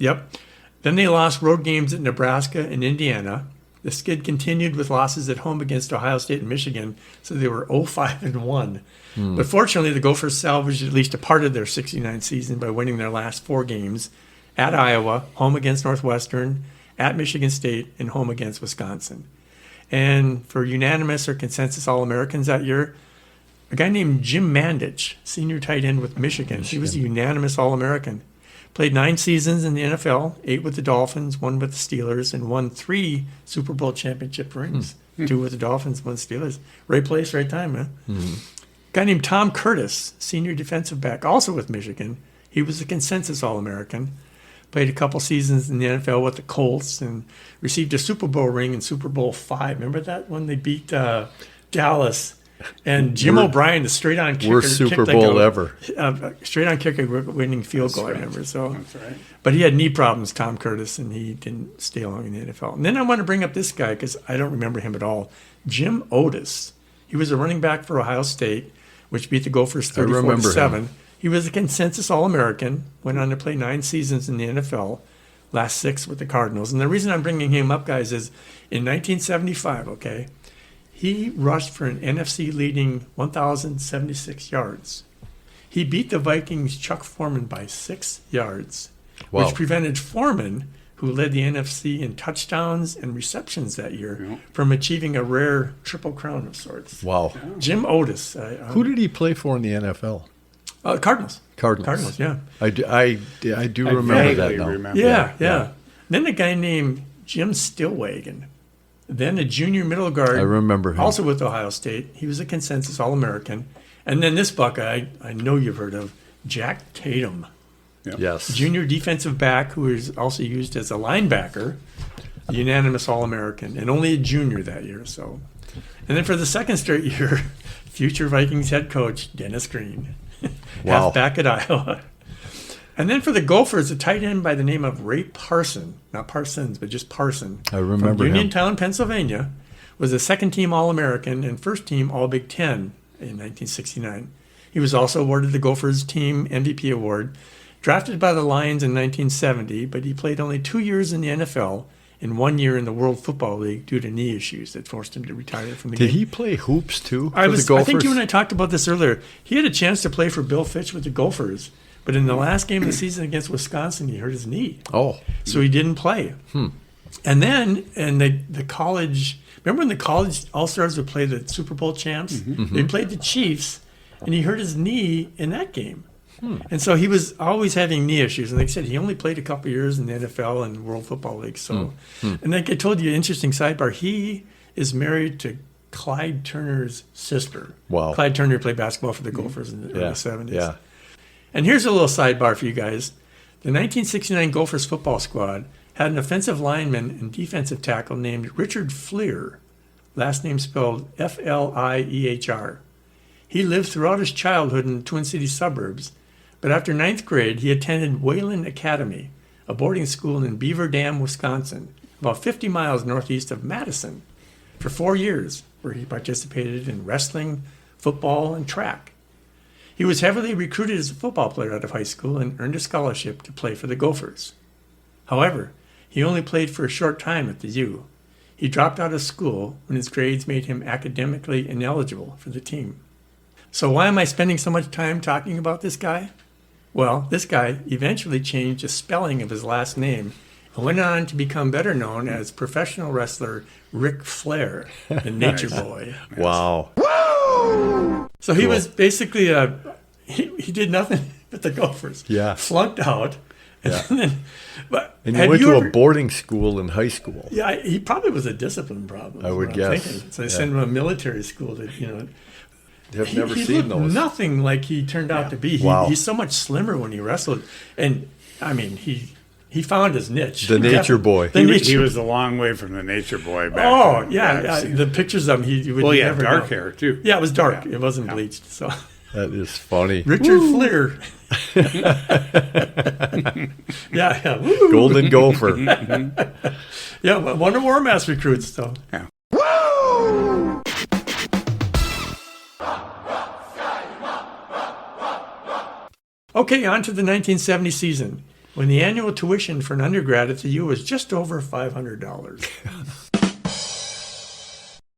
Then they lost road games at Nebraska and Indiana. The skid continued with losses at home against Ohio State and Michigan, so they were 0-5-1. But fortunately, the Gophers salvaged at least a part of their 69 season by winning their last 4 games at Iowa, home against Northwestern, at Michigan State, and home against Wisconsin. And for unanimous or consensus All-Americans that year, a guy named Jim Mandich, senior tight end with Michigan. He was a unanimous All-American. Played 9 seasons in the NFL, 8 with the Dolphins, 1 with the Steelers, and won 3 Super Bowl championship rings. 2 with the Dolphins, 1 Steelers. Right place, right time, man. A guy named Tom Curtis, senior defensive back, also with Michigan. He was a consensus All-American. Played a couple seasons in the NFL with the Colts and received a Super Bowl ring in Super Bowl V. Remember that when they beat Dallas? And Jim O'Brien, the straight-on kicker, Worst Super Bowl ever. Straight-on kicker, winning field goal, I remember. So, That's right. but he had knee problems, Tom Curtis, and he didn't stay long in the NFL. And then I want to bring up this guy because I don't remember him at all. Jim Otis. He was a running back for Ohio State, which beat the Gophers 34-7. He was a consensus All-American, went on to play 9 seasons in the NFL, last 6 with the Cardinals. And the reason I'm bringing him up, guys, is in 1975, okay, he rushed for an NFC-leading 1,076 yards. He beat the Vikings' Chuck Foreman by 6 yards, Wow. which prevented Foreman, who led the NFC in touchdowns and receptions that year, from achieving a rare triple crown of sorts. Wow. Jim Otis. Who did he play for in the NFL? Cardinals. Cardinals. Yeah. I do remember that vaguely now. remember. Yeah. Then a guy named Jim Stillwagon. Then a junior middle guard. I remember him. Also with Ohio State. He was a consensus All-American. And then this Buckeye, I know you've heard of, Jack Tatum. Yes. Junior defensive back who is also used as a linebacker, a unanimous All-American, and only a junior that year. So, and then for the second straight year, future Vikings head coach Dennis Green, Wow. halfback at Iowa. And then for the Gophers, a tight end by the name of Ray Parson, not Parsons, but just Parson. I remember from him. Uniontown, Pennsylvania, was a second-team All-American and first-team All-Big Ten in 1969. He was also awarded the Gophers Team MVP Award. Drafted by the Lions in 1970, but he played only 2 years in the NFL and 1 year in the World Football League due to knee issues that forced him to retire from the game. Did he play hoops too for I the Gophers? think you and I talked about this earlier. He had a chance to play for Bill Fitch with the Gophers, but in the last game of the season against Wisconsin, he hurt his knee. Oh. So he didn't play. And then, the college, remember when the college All-Stars would play the Super Bowl champs? They played the Chiefs, and he hurt his knee in that game. And so he was always having knee issues. And like I said, he only played a couple years in the NFL and World Football League. So, and like I told you, an interesting sidebar, he is married to Clyde Turner's sister. Wow. Clyde Turner played basketball for the Gophers in the early 70s. Yeah. And here's a little sidebar for you guys. The 1969 Gophers football squad had an offensive lineman and defensive tackle named Richard Fleer, last name spelled F-L-I-E-H-R. He lived throughout his childhood in the Twin Cities suburbs, but after 9th grade, he attended Wayland Academy, a boarding school in Beaver Dam, Wisconsin, about 50 miles northeast of Madison, for 4 years, where he participated in wrestling, football, and track. He was heavily recruited as a football player out of high school and earned a scholarship to play for the Gophers. However, he only played for a short time at the U. He dropped out of school when his grades made him academically ineligible for the team. So why am I spending so much time talking about this guy? Well, this guy eventually changed the spelling of his last name and went on to become better known as professional wrestler Ric Flair, the Nature Boy. Wow. So he was basically he did nothing with the Gophers. Yeah. Flunked out. And And had you went you to ever- a boarding school in high school. Yeah, he probably was a discipline problem. I is would what I'm guess. thinking. So they Yeah. sent him to a military school to, I've never he seen looked those. nothing like he turned out to be. Wow. He's so much slimmer when he wrestled. And, I mean, he found his niche. The Nature Boy. The He Nature was a long way from the Nature Boy back Oh, then. yeah. I've seen The pictures of him, he would Well, yeah, never dark know. hair too. Yeah, it was dark. Yeah. It wasn't bleached. So That is funny. Richard Fleer. yeah. Woo. Golden Gopher. Yeah, one of War Mass recruits, though. Yeah. Okay, on to the 1970 season, when the annual tuition for an undergrad at the U was just over $500.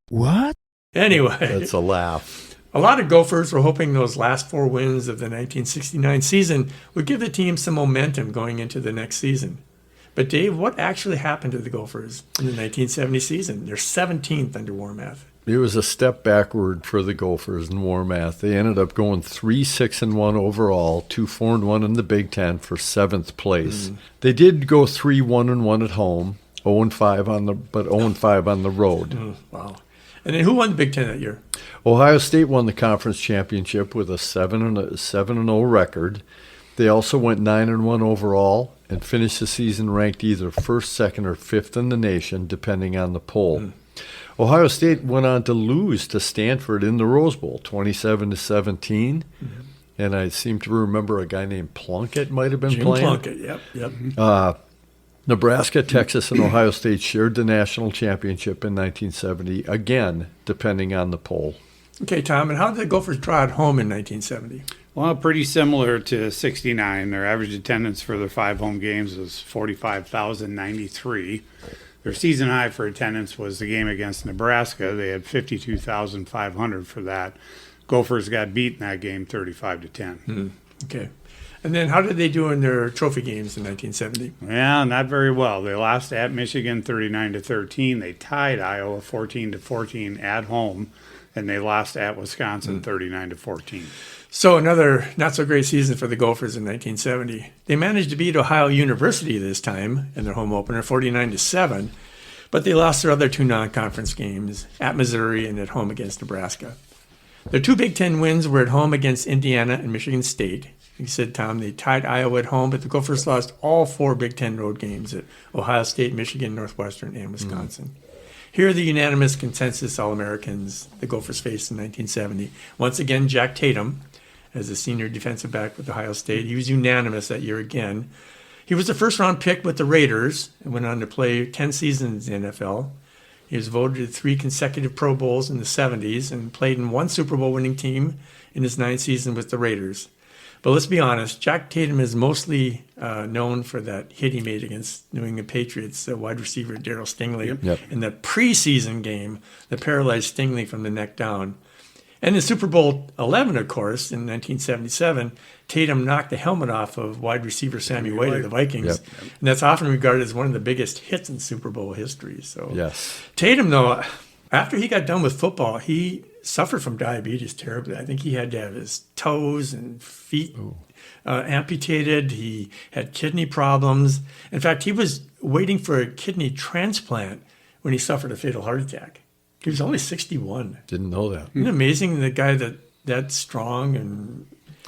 What? Anyway, That's a laugh. a lot of Gophers were hoping those last 4 wins of the 1969 season would give the team some momentum going into the next season. But Dave, what actually happened to the Gophers in the 1970 season? They're 17th under Warmath. It was a step backward for the Gophers in Warmath. They ended up going 3-6-1 overall, 2-4-1 in the Big Ten for 7th place. They did go 3-1-1 at home, 0-5 on the road. Wow. And then who won the Big Ten that year? Ohio State won the conference championship with a 7-0 record. They also went 9-1 overall and finished the season ranked either first, second, or fifth in the nation, depending on the poll. Ohio State went on to lose to Stanford in the Rose Bowl, 27-17. And I seem to remember a guy named Plunkett might have been Jim playing. Plunkett, yep. Nebraska, Texas, and Ohio State shared the national championship in 1970, again, depending on the poll. Okay, Tom, and how did the Gophers draw at home in 1970? Well, pretty similar to 69. Their average attendance for their 5 home games was 45,093. Their season high for attendance was the game against Nebraska. They had 52,500 for that. Gophers got beat in that game 35-10. Okay. And then how did they do in their trophy games in 1970? Yeah, not very well. They lost at Michigan 39-13. They tied Iowa 14-14 at home, and they lost at Wisconsin 39-14. So another not-so-great season for the Gophers in 1970. They managed to beat Ohio University this time in their home opener, 49-7, but they lost their other 2 non-conference games, at Missouri and at home against Nebraska. Their 2 Big Ten wins were at home against Indiana and Michigan State. You said, Tom, they tied Iowa at home, but the Gophers lost all 4 Big Ten road games at Ohio State, Michigan, Northwestern, and Wisconsin. Here are the unanimous consensus All-Americans the Gophers faced in 1970. Once again, Jack Tatum, as a senior defensive back with Ohio State. He was unanimous that year again. He was the first-round pick with the Raiders and went on to play 10 seasons in the NFL. He was voted to 3 consecutive Pro Bowls in the 70s and played in 1 Super Bowl winning team in his 9th season with the Raiders. But let's be honest, Jack Tatum is mostly known for that hit he made against New England Patriots, wide receiver Darryl Stingley, in the preseason game that paralyzed Stingley from the neck down. And in Super Bowl 11, of course, in 1977, Tatum knocked the helmet off of wide receiver Sammy White of the Vikings. And that's often regarded as one of the biggest hits in Super Bowl history. So Yes. Tatum, though, after he got done with football, he suffered from diabetes terribly. I think he had to have his toes and feet amputated. He had kidney problems. In fact, he was waiting for a kidney transplant when he suffered a fatal heart attack. He was only 61. Didn't know that. Isn't it amazing, the guy that's strong and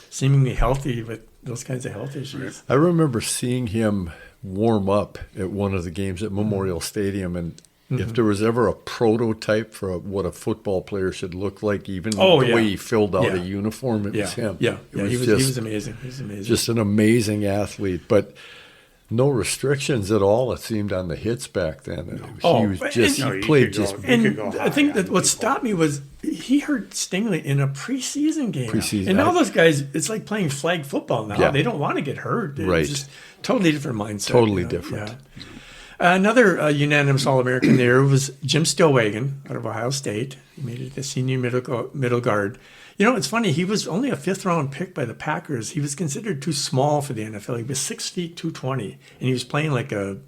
seemingly healthy with those kinds of health issues? I remember seeing him warm up at one of the games at Memorial Stadium, and if there was ever a prototype for what a football player should look like, even the way he filled out a uniform, it was him. Yeah, It he was amazing. He was amazing. Just an amazing athlete, but no restrictions at all, it seemed, on the hits back then. Oh, he was just, he played just. And I think that what stopped me was he hurt Stingley in a preseason game. And now those guys, it's like playing flag football now. Yeah. They don't want to get hurt. It's Right. just totally different mindset. Totally different. Yeah. Another unanimous All-American there was Jim Stillwagon out of Ohio State. He made it the senior middle guard. You know, it's funny. He was only a 5th-round pick by the Packers. He was considered too small for the NFL. He was 6 feet 220, and he was playing like a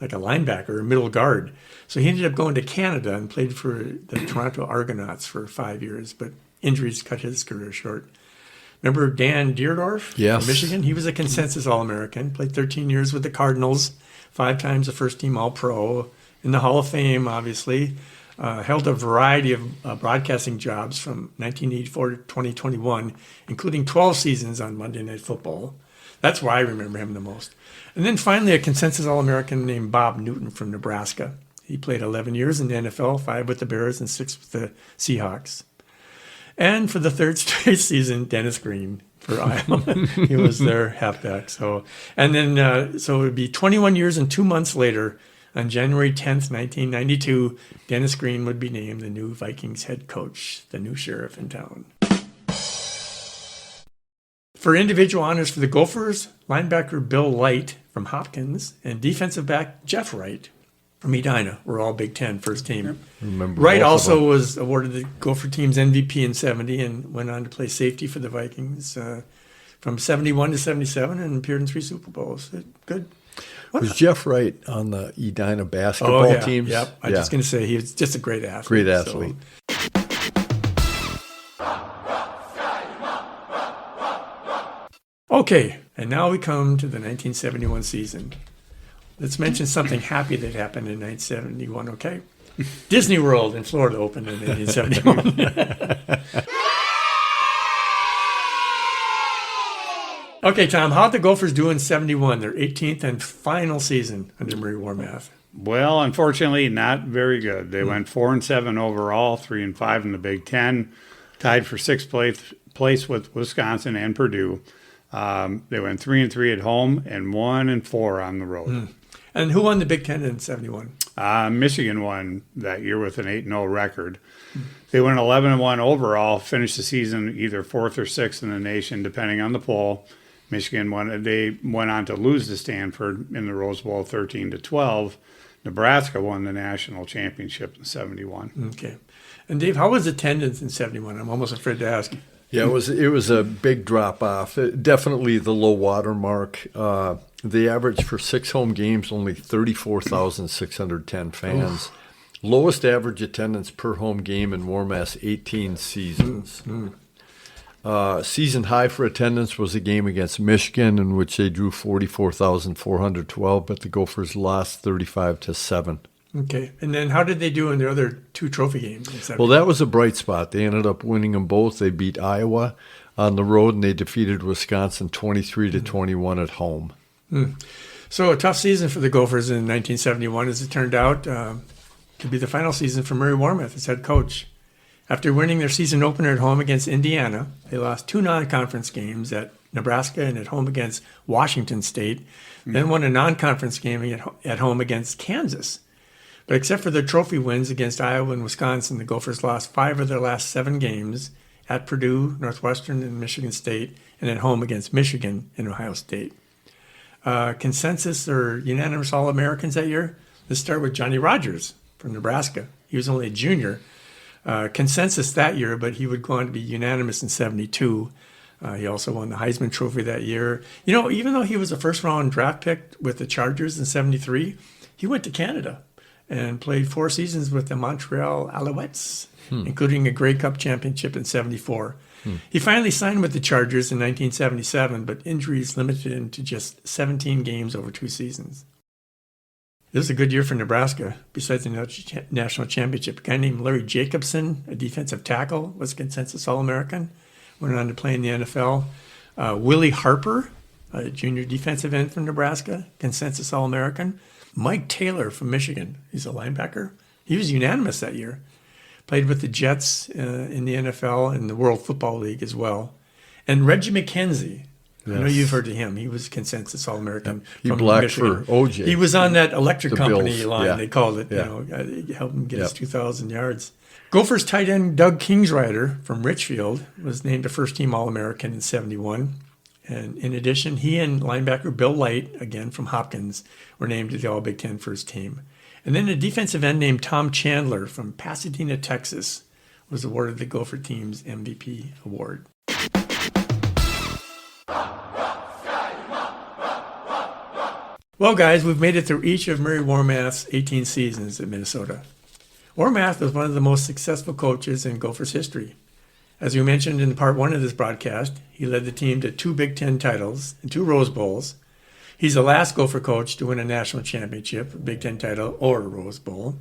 linebacker, a middle guard. So he ended up going to Canada and played for the Toronto Argonauts for 5 years, but injuries cut his career short. Remember Dan Dierdorf Yes. from Michigan? He was a consensus All-American, played 13 years with the Cardinals, 5 times a first-team All-Pro, in the Hall of Fame, obviously. Held a variety of broadcasting jobs from 1984 to 2021, including 12 seasons on Monday Night Football. That's why I remember him the most. And then finally, a consensus All-American named Bob Newton from Nebraska. He played 11 years in the NFL, 5 with the Bears and 6 with the Seahawks. And for the 3rd straight season, Dennis Green for Iowa. He was their halfback. So it would be 21 years and 2 months later, on January 10th, 1992, Dennis Green would be named the new Vikings head coach, the new sheriff in town. For individual honors for the Gophers, linebacker Bill Light from Hopkins and defensive back Jeff Wright. from Edina were all Big Ten first team. Remember Wright both of also them. was awarded the Gopher team's MVP in 70 and went on to play safety for the Vikings from 71 to 77 and appeared in 3 Super Bowls. Good. Was Jeff Wright on the Edina basketball teams? Yep. I was just going to say he was just a great athlete. Great athlete. Okay, and now we come to the 1971 season. Let's mention something happy that happened in 1971, okay? Disney World in Florida opened in 1971. Okay, Tom, how'd the Gophers do in 71, their 18th and final season under Murray Warmath? Well, unfortunately, not very good. They went 4-7 overall, 3-5 in the Big Ten, tied for sixth place with Wisconsin and Purdue. They went 3-3 at home and 1-4 on the road. And who won the Big Ten in 71? Michigan won that year with an 8-0 record. They went 11-1 overall, finished the season either 4th or 6th in the nation, depending on the poll. Michigan won. They went on to lose to Stanford in the Rose Bowl 13-12. Nebraska won the national championship in 71. Okay. And Dave, how was attendance in 71? I'm almost afraid to ask. Yeah, it was a big drop off. Definitely the low water mark. The average for 6 home games only 34,610 fans. Lowest average attendance per home game in Warmath's 18 seasons. Season high for attendance was a game against Michigan in which they drew 44,412, but the Gophers lost 35-7. Okay. And then how did they do in their other 2 trophy games in 71? Well, that was a bright spot. They ended up winning them both. They beat Iowa on the road, and they defeated Wisconsin 23-21 at home. So a tough season for the Gophers in 1971, as it turned out, to be the final season for Murray Warmath as head coach. After winning their season opener at home against Indiana, they lost 2 non-conference games at Nebraska and at home against Washington State, then won a non-conference game at home against Kansas. But except for their trophy wins against Iowa and Wisconsin, the Gophers lost 5 of their last 7 games at Purdue, Northwestern, and Michigan State, and at home against Michigan and Ohio State. Consensus or unanimous All-Americans that year? Let's start with Johnny Rogers from Nebraska. He was only a junior. Consensus that year, but he would go on to be unanimous in 72. He also won the Heisman Trophy that year. You know, even though he was a first-round draft pick with the Chargers in 73, he went to Canada and played 4 seasons with the Montreal Alouettes, including a Grey Cup championship in 74. He finally signed with the Chargers in 1977, but injuries limited him to just 17 games over 2 seasons. It was a good year for Nebraska. Besides the national championship, a guy named Larry Jacobson, a defensive tackle, was a consensus All-American. Went on to play in the NFL. Willie Harper, a junior defensive end from Nebraska, consensus All-American. Mike Taylor from Michigan, he's a linebacker. He was unanimous that year. Played with the Jets in the NFL and the World Football League as well. And Reggie McKenzie. Yes. I know you've heard of him. He was consensus All-American. He blocked for OJ. He was on that electric company Bills. line, Yeah. they called it. Yeah. Helped him get his 2,000 yards. Gophers tight end Doug Kingsrider from Richfield was named a first-team All-American in 71. And in addition, he and linebacker Bill Light, again from Hopkins, were named to the All-Big Ten first team. And then a defensive end named Tom Chandler from Pasadena, Texas, was awarded the Gopher team's MVP award. Well, guys, we've made it through each of Murray Warmath's 18 seasons at Minnesota. Warmath was one of the most successful coaches in Gophers history. As we mentioned in part 1 of this broadcast, he led the team to 2 Big Ten titles and 2 Rose Bowls. He's the last Gopher coach to win a national championship, a Big Ten title, or a Rose Bowl.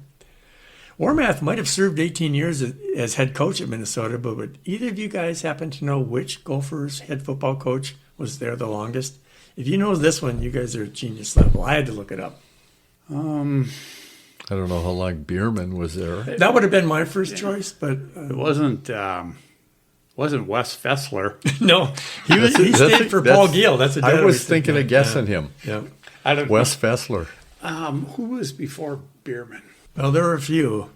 Warmath might have served 18 years as head coach at Minnesota, but would either of you guys happen to know which Gophers head football coach was there the longest? If you know this one, you guys are at genius level. I had to look it up. I don't know how long Bierman was there. That would have been my first choice, but It wasn't Wes Fessler. no, he stayed for Paul Gill. That's what I was thinking of guessing him. Yeah. I don't Wes Fessler. Who was before Bierman? Well, there were a few.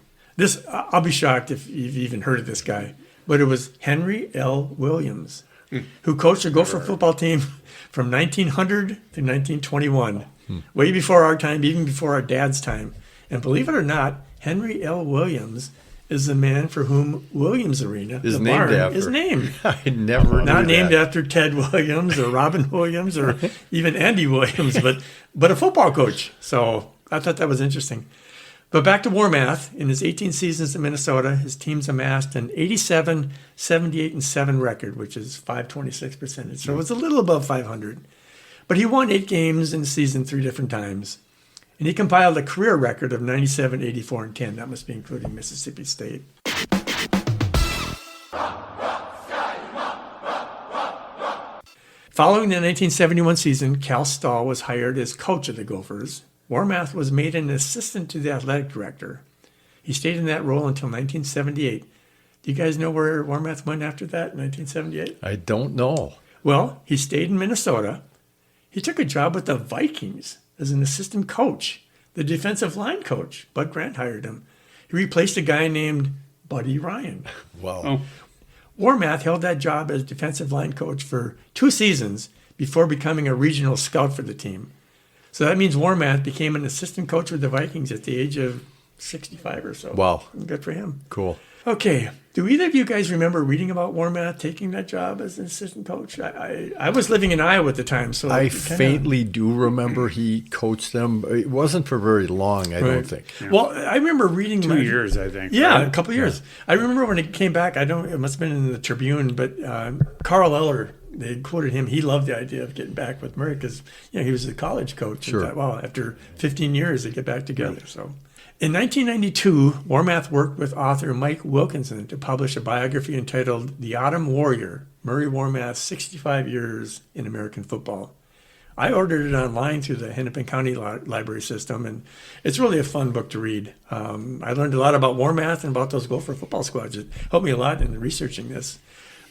I'll be shocked if you've even heard of this guy, but it was Henry L. Williams, who coached the Gopher football team from 1900 to 1921, way before our time, even before our dad's time. And believe it or not, Henry L. Williams is the man for whom Williams Arena Is the named barn, after. is named. I never knew Not named that. after Ted Williams or Robin Williams or even Andy Williams, but a football coach. So I thought that was interesting. But back to Warmath. In his 18 seasons in Minnesota, his teams amassed an 87, 78, and 7 record, which is 526%. So it was a little above 500. But he won 8 games in the season 3 different times. And he compiled a career record of 97, 84, and 10. That must be including Mississippi State. Following the 1971 season, Cal Stahl was hired as coach of the Gophers. Warmath was made an assistant to the athletic director. He stayed in that role until 1978. Do you guys know where Warmath went after that in 1978? I don't know. Well, he stayed in Minnesota. He took a job with the Vikings as an assistant coach. The defensive line coach, Bud Grant, hired him. He replaced a guy named Buddy Ryan. Wow. Oh, Warmath held that job as defensive line coach for 2 seasons before becoming a regional scout for the team. So that means Warmath became an assistant coach with the Vikings at the age of 65 or so. Wow. Good for him. Cool. Okay. Do either of you guys remember reading about Warmath taking that job as an assistant coach? I was living in Iowa at the time, so I it kinda- faintly do remember he coached them. It wasn't for very long, I don't Right. think. Well, I remember reading 2 years, I think. Yeah, right? a couple of years. I remember when it came back. It must have been in the Tribune, but Carl Eller, they quoted him. He loved the idea of getting back with Murray because he was a college coach. Sure. And thought, wow, after 15 years, they get back together. So, in 1992, Warmath worked with author Mike Wilkinson to publish a biography entitled "The Autumn Warrior: Murray Warmath's 65 Years in American Football." I ordered it online through the Hennepin County Library system, and it's really a fun book to read. I learned a lot about Warmath and about those Gopher football squads. It helped me a lot in researching this.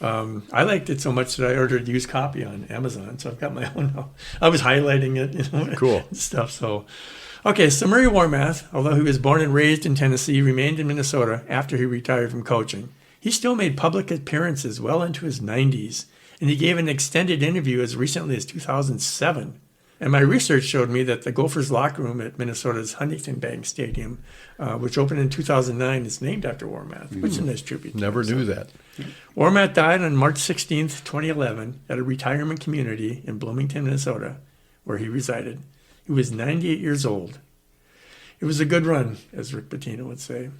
I liked it so much that I ordered a used copy on Amazon, so I've got my own now. I was highlighting it, Cool. and stuff. So, okay, so Murray Warmath, although he was born and raised in Tennessee, remained in Minnesota after he retired from coaching. He still made public appearances well into his 90s, and he gave an extended interview as recently as 2007. And my research showed me that the Gophers locker room at Minnesota's Huntington Bank Stadium, which opened in 2009, is named after Warmath, which is a nice tribute. to Never him. knew that. Warmath died on March 16th, 2011, at a retirement community in Bloomington, Minnesota, where he resided. He was 98 years old. It was a good run, as Rick Pitino would say.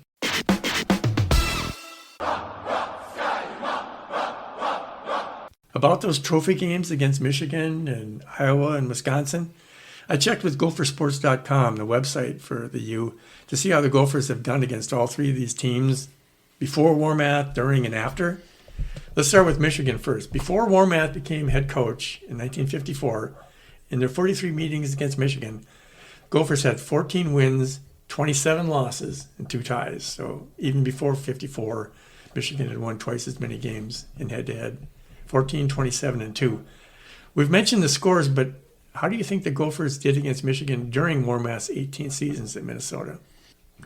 About those trophy games against Michigan and Iowa and Wisconsin, I checked with Gophersports.com, the website for the U, to see how the Gophers have done against all 3 of these teams before Warmath, during, and after. Let's start with Michigan first. Before Warmath became head coach in 1954, in their 43 meetings against Michigan, Gophers had 14 wins, 27 losses, and 2 ties. So even before 54, Michigan had won twice as many games in head-to-head, 14, 27, and 2. We've mentioned the scores, but how do you think the Gophers did against Michigan during Warmath's 18 seasons at Minnesota?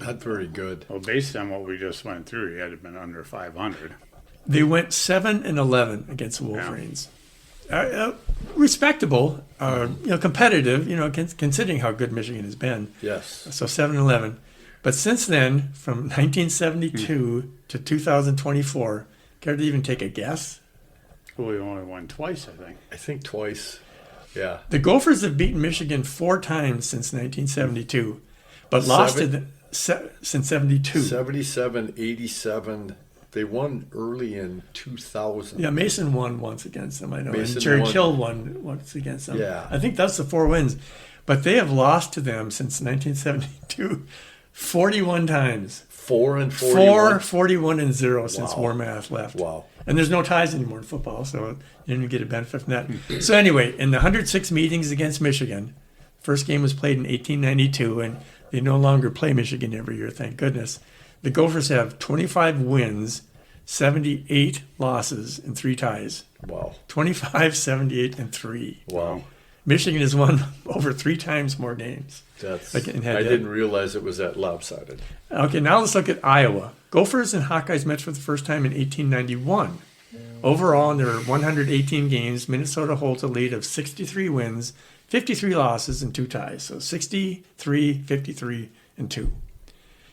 Not very good. Well, based on what we just went through, he had to have been under 500. They went 7-11 against the Wolverines. Respectable, competitive, considering how good Michigan has been. Yes. So 7-11. But since then, from 1972 to 2024, care to even take a guess? Well, he only won twice, I think. I think twice. Yeah. The Gophers have beaten Michigan 4 times since 1972, but lost to them since 72. 77, 87. They won early in 2000. Yeah, Mason won once against them, I know. Mason And Jerry won. Kill won once against them. Yeah. I think that's the 4 wins. But they have lost to them since 1972 41 times. 4 and 41. 41-0 since Wow. Warmath left. Wow. And there's no ties anymore in football, so you didn't get a benefit from that. So anyway, in the 106 meetings against Michigan, first game was played in 1892, and they no longer play Michigan every year, thank goodness. The Gophers have 25 wins, 78 losses, and 3 ties. Wow. 25, 78, and 3. Wow. Michigan has won over 3 times more games. That's. Like in I head-to-head. didn't realize it was that lopsided. Okay, now let's look at Iowa. Gophers and Hawkeyes met for the first time in 1891. Overall, in their 118 games, Minnesota holds a lead of 63 wins, 53 losses, and 2 ties. So 63, 53, and 2.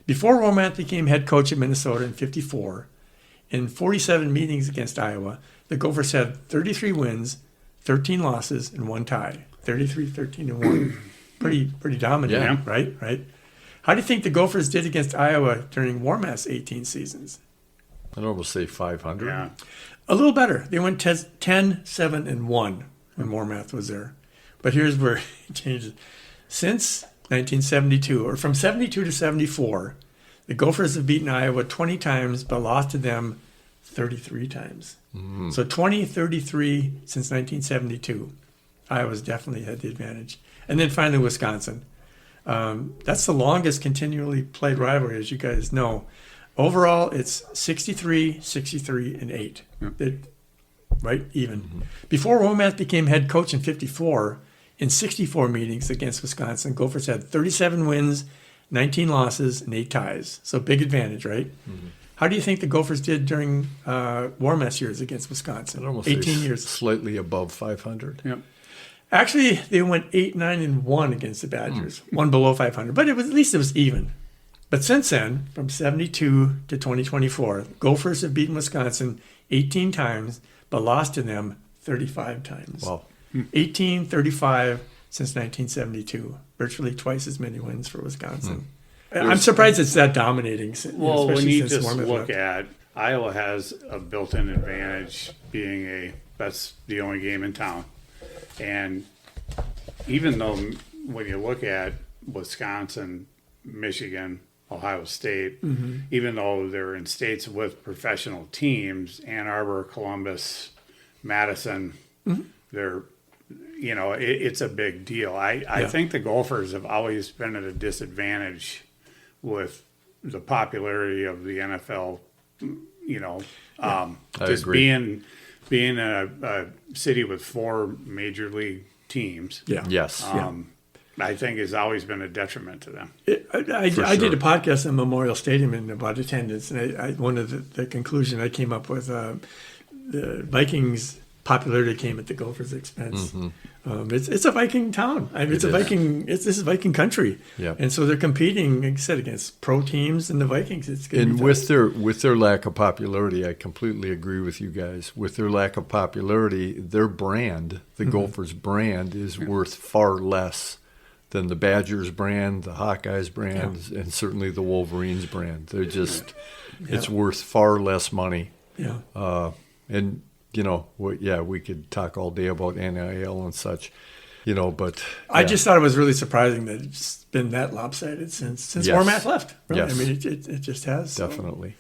Before Womath became head coach at Minnesota in 54, in 47 meetings against Iowa, the Gophers had 33 wins, 13 losses, and 1 tie. 33, 13, and 1. Pretty dominant, Yeah. right? How do you think the Gophers did against Iowa during Warmath's 18 seasons? I'd almost say 500. Yeah. A little better. They went 10, 7, and 1 when Warmath was there. But here's where it changes. Since 1972, or from 72 to 74, the Gophers have beaten Iowa 20 times, but lost to them 33 times. So 20-33 since 1972. Iowa's definitely had the advantage. And then finally, Wisconsin. That's the longest continually played rivalry, as you guys know. Overall, it's 63, 63, and 8. Right? Even. Before Womath became head coach in 54, in 64 meetings against Wisconsin, Gophers had 37 wins, 19 losses, and 8 ties. So big advantage, right? How do you think the Gophers did during Warmath's years against Wisconsin? I'd almost 18 say years. slightly above 500. Yep. Actually, they went 8, 9, and 1 against the Badgers. One below 500, but at least it was even. But since then, from 72 to 2024, Gophers have beaten Wisconsin 18 times, but lost to them 35 times. Wow. 18, 35 since 1972. Virtually twice as many wins for Wisconsin. I'm surprised it's that dominating. Well, when especially you since just Warmath look left. at Iowa has a built-in advantage being that's the only game in town. And even though when you look at Wisconsin, Michigan, Ohio State, even though they're in states with professional teams, Ann Arbor, Columbus, Madison, they're, it's a big deal. I think the Gophers have always been at a disadvantage with the popularity of the NFL, I just agree. being a city with 4 major league teams. Yeah. Yes. I think has always been a detriment to them. I did a podcast on Memorial Stadium and about attendance, and one of the conclusion I came up with, the Vikings' popularity came at the Gophers' expense. It's a Viking town. This is Viking country, Yeah. and so they're competing, like I said, against pro teams and the Vikings. It's gonna And be with their lack of popularity, I completely agree with you guys. With their lack of popularity, their brand, the Gophers brand, is worth far less than the Badgers brand, the Hawkeyes brand, and certainly the Wolverines brand. They're just, it's worth far less money. yeah. And we could talk all day about NIL and such, but I just thought it was really surprising that it's been that lopsided since Yes. Warmath left. Really. Yes. I mean, it just has. so. definitely.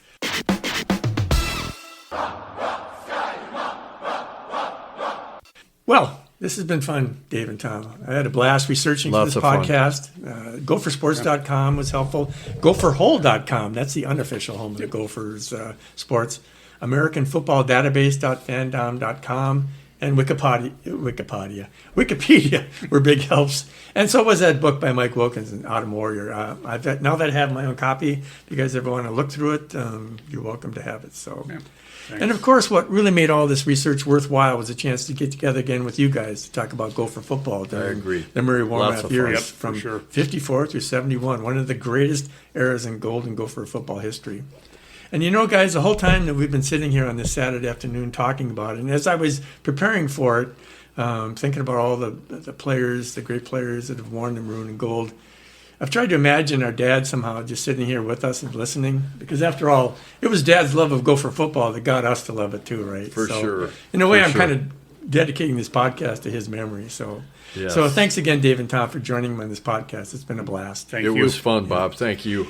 Well, this has been fun, Dave and Tom. I had a blast researching Lots for of this podcast. Gophersports.com was helpful. Gopherhole.com, that's the unofficial home of the Gophers sports. AmericanFootballDatabase.fandom.com and Wikipedia were big helps. And so was that book by Mike Wilkins, Autumn Warrior. Now that I have my own copy, if you guys ever want to look through it, you're welcome to have it. So. Yeah. And of course, what really made all this research worthwhile was a chance to get together again with you guys to talk about Gopher football during agree. the Murray Lots Warmath of years fun. Yep, from for sure. 54 through 71, one of the greatest eras in Golden Gopher football history. And guys, the whole time that we've been sitting here on this Saturday afternoon talking about it, and as I was preparing for it, thinking about all the players, the great players that have worn the maroon and gold, I've tried to imagine our dad somehow just sitting here with us and listening, because after all, it was Dad's love of Gopher football that got us to love it too, right? For sure. In a way, For I'm sure. kind of dedicating this podcast to his memory. So, Yes. so thanks again, Dave and Tom, for joining me on this podcast. It's been a blast. Thank It you. was fun, Bob. Thank you.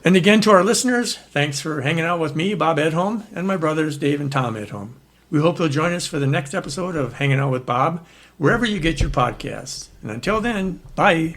And again, to our listeners, thanks for hanging out with me, Bob Edholm, and my brothers, Dave and Tom Edholm. We hope you'll join us for the next episode of Hanging Out with Bob, wherever you get your podcasts. And until then, bye.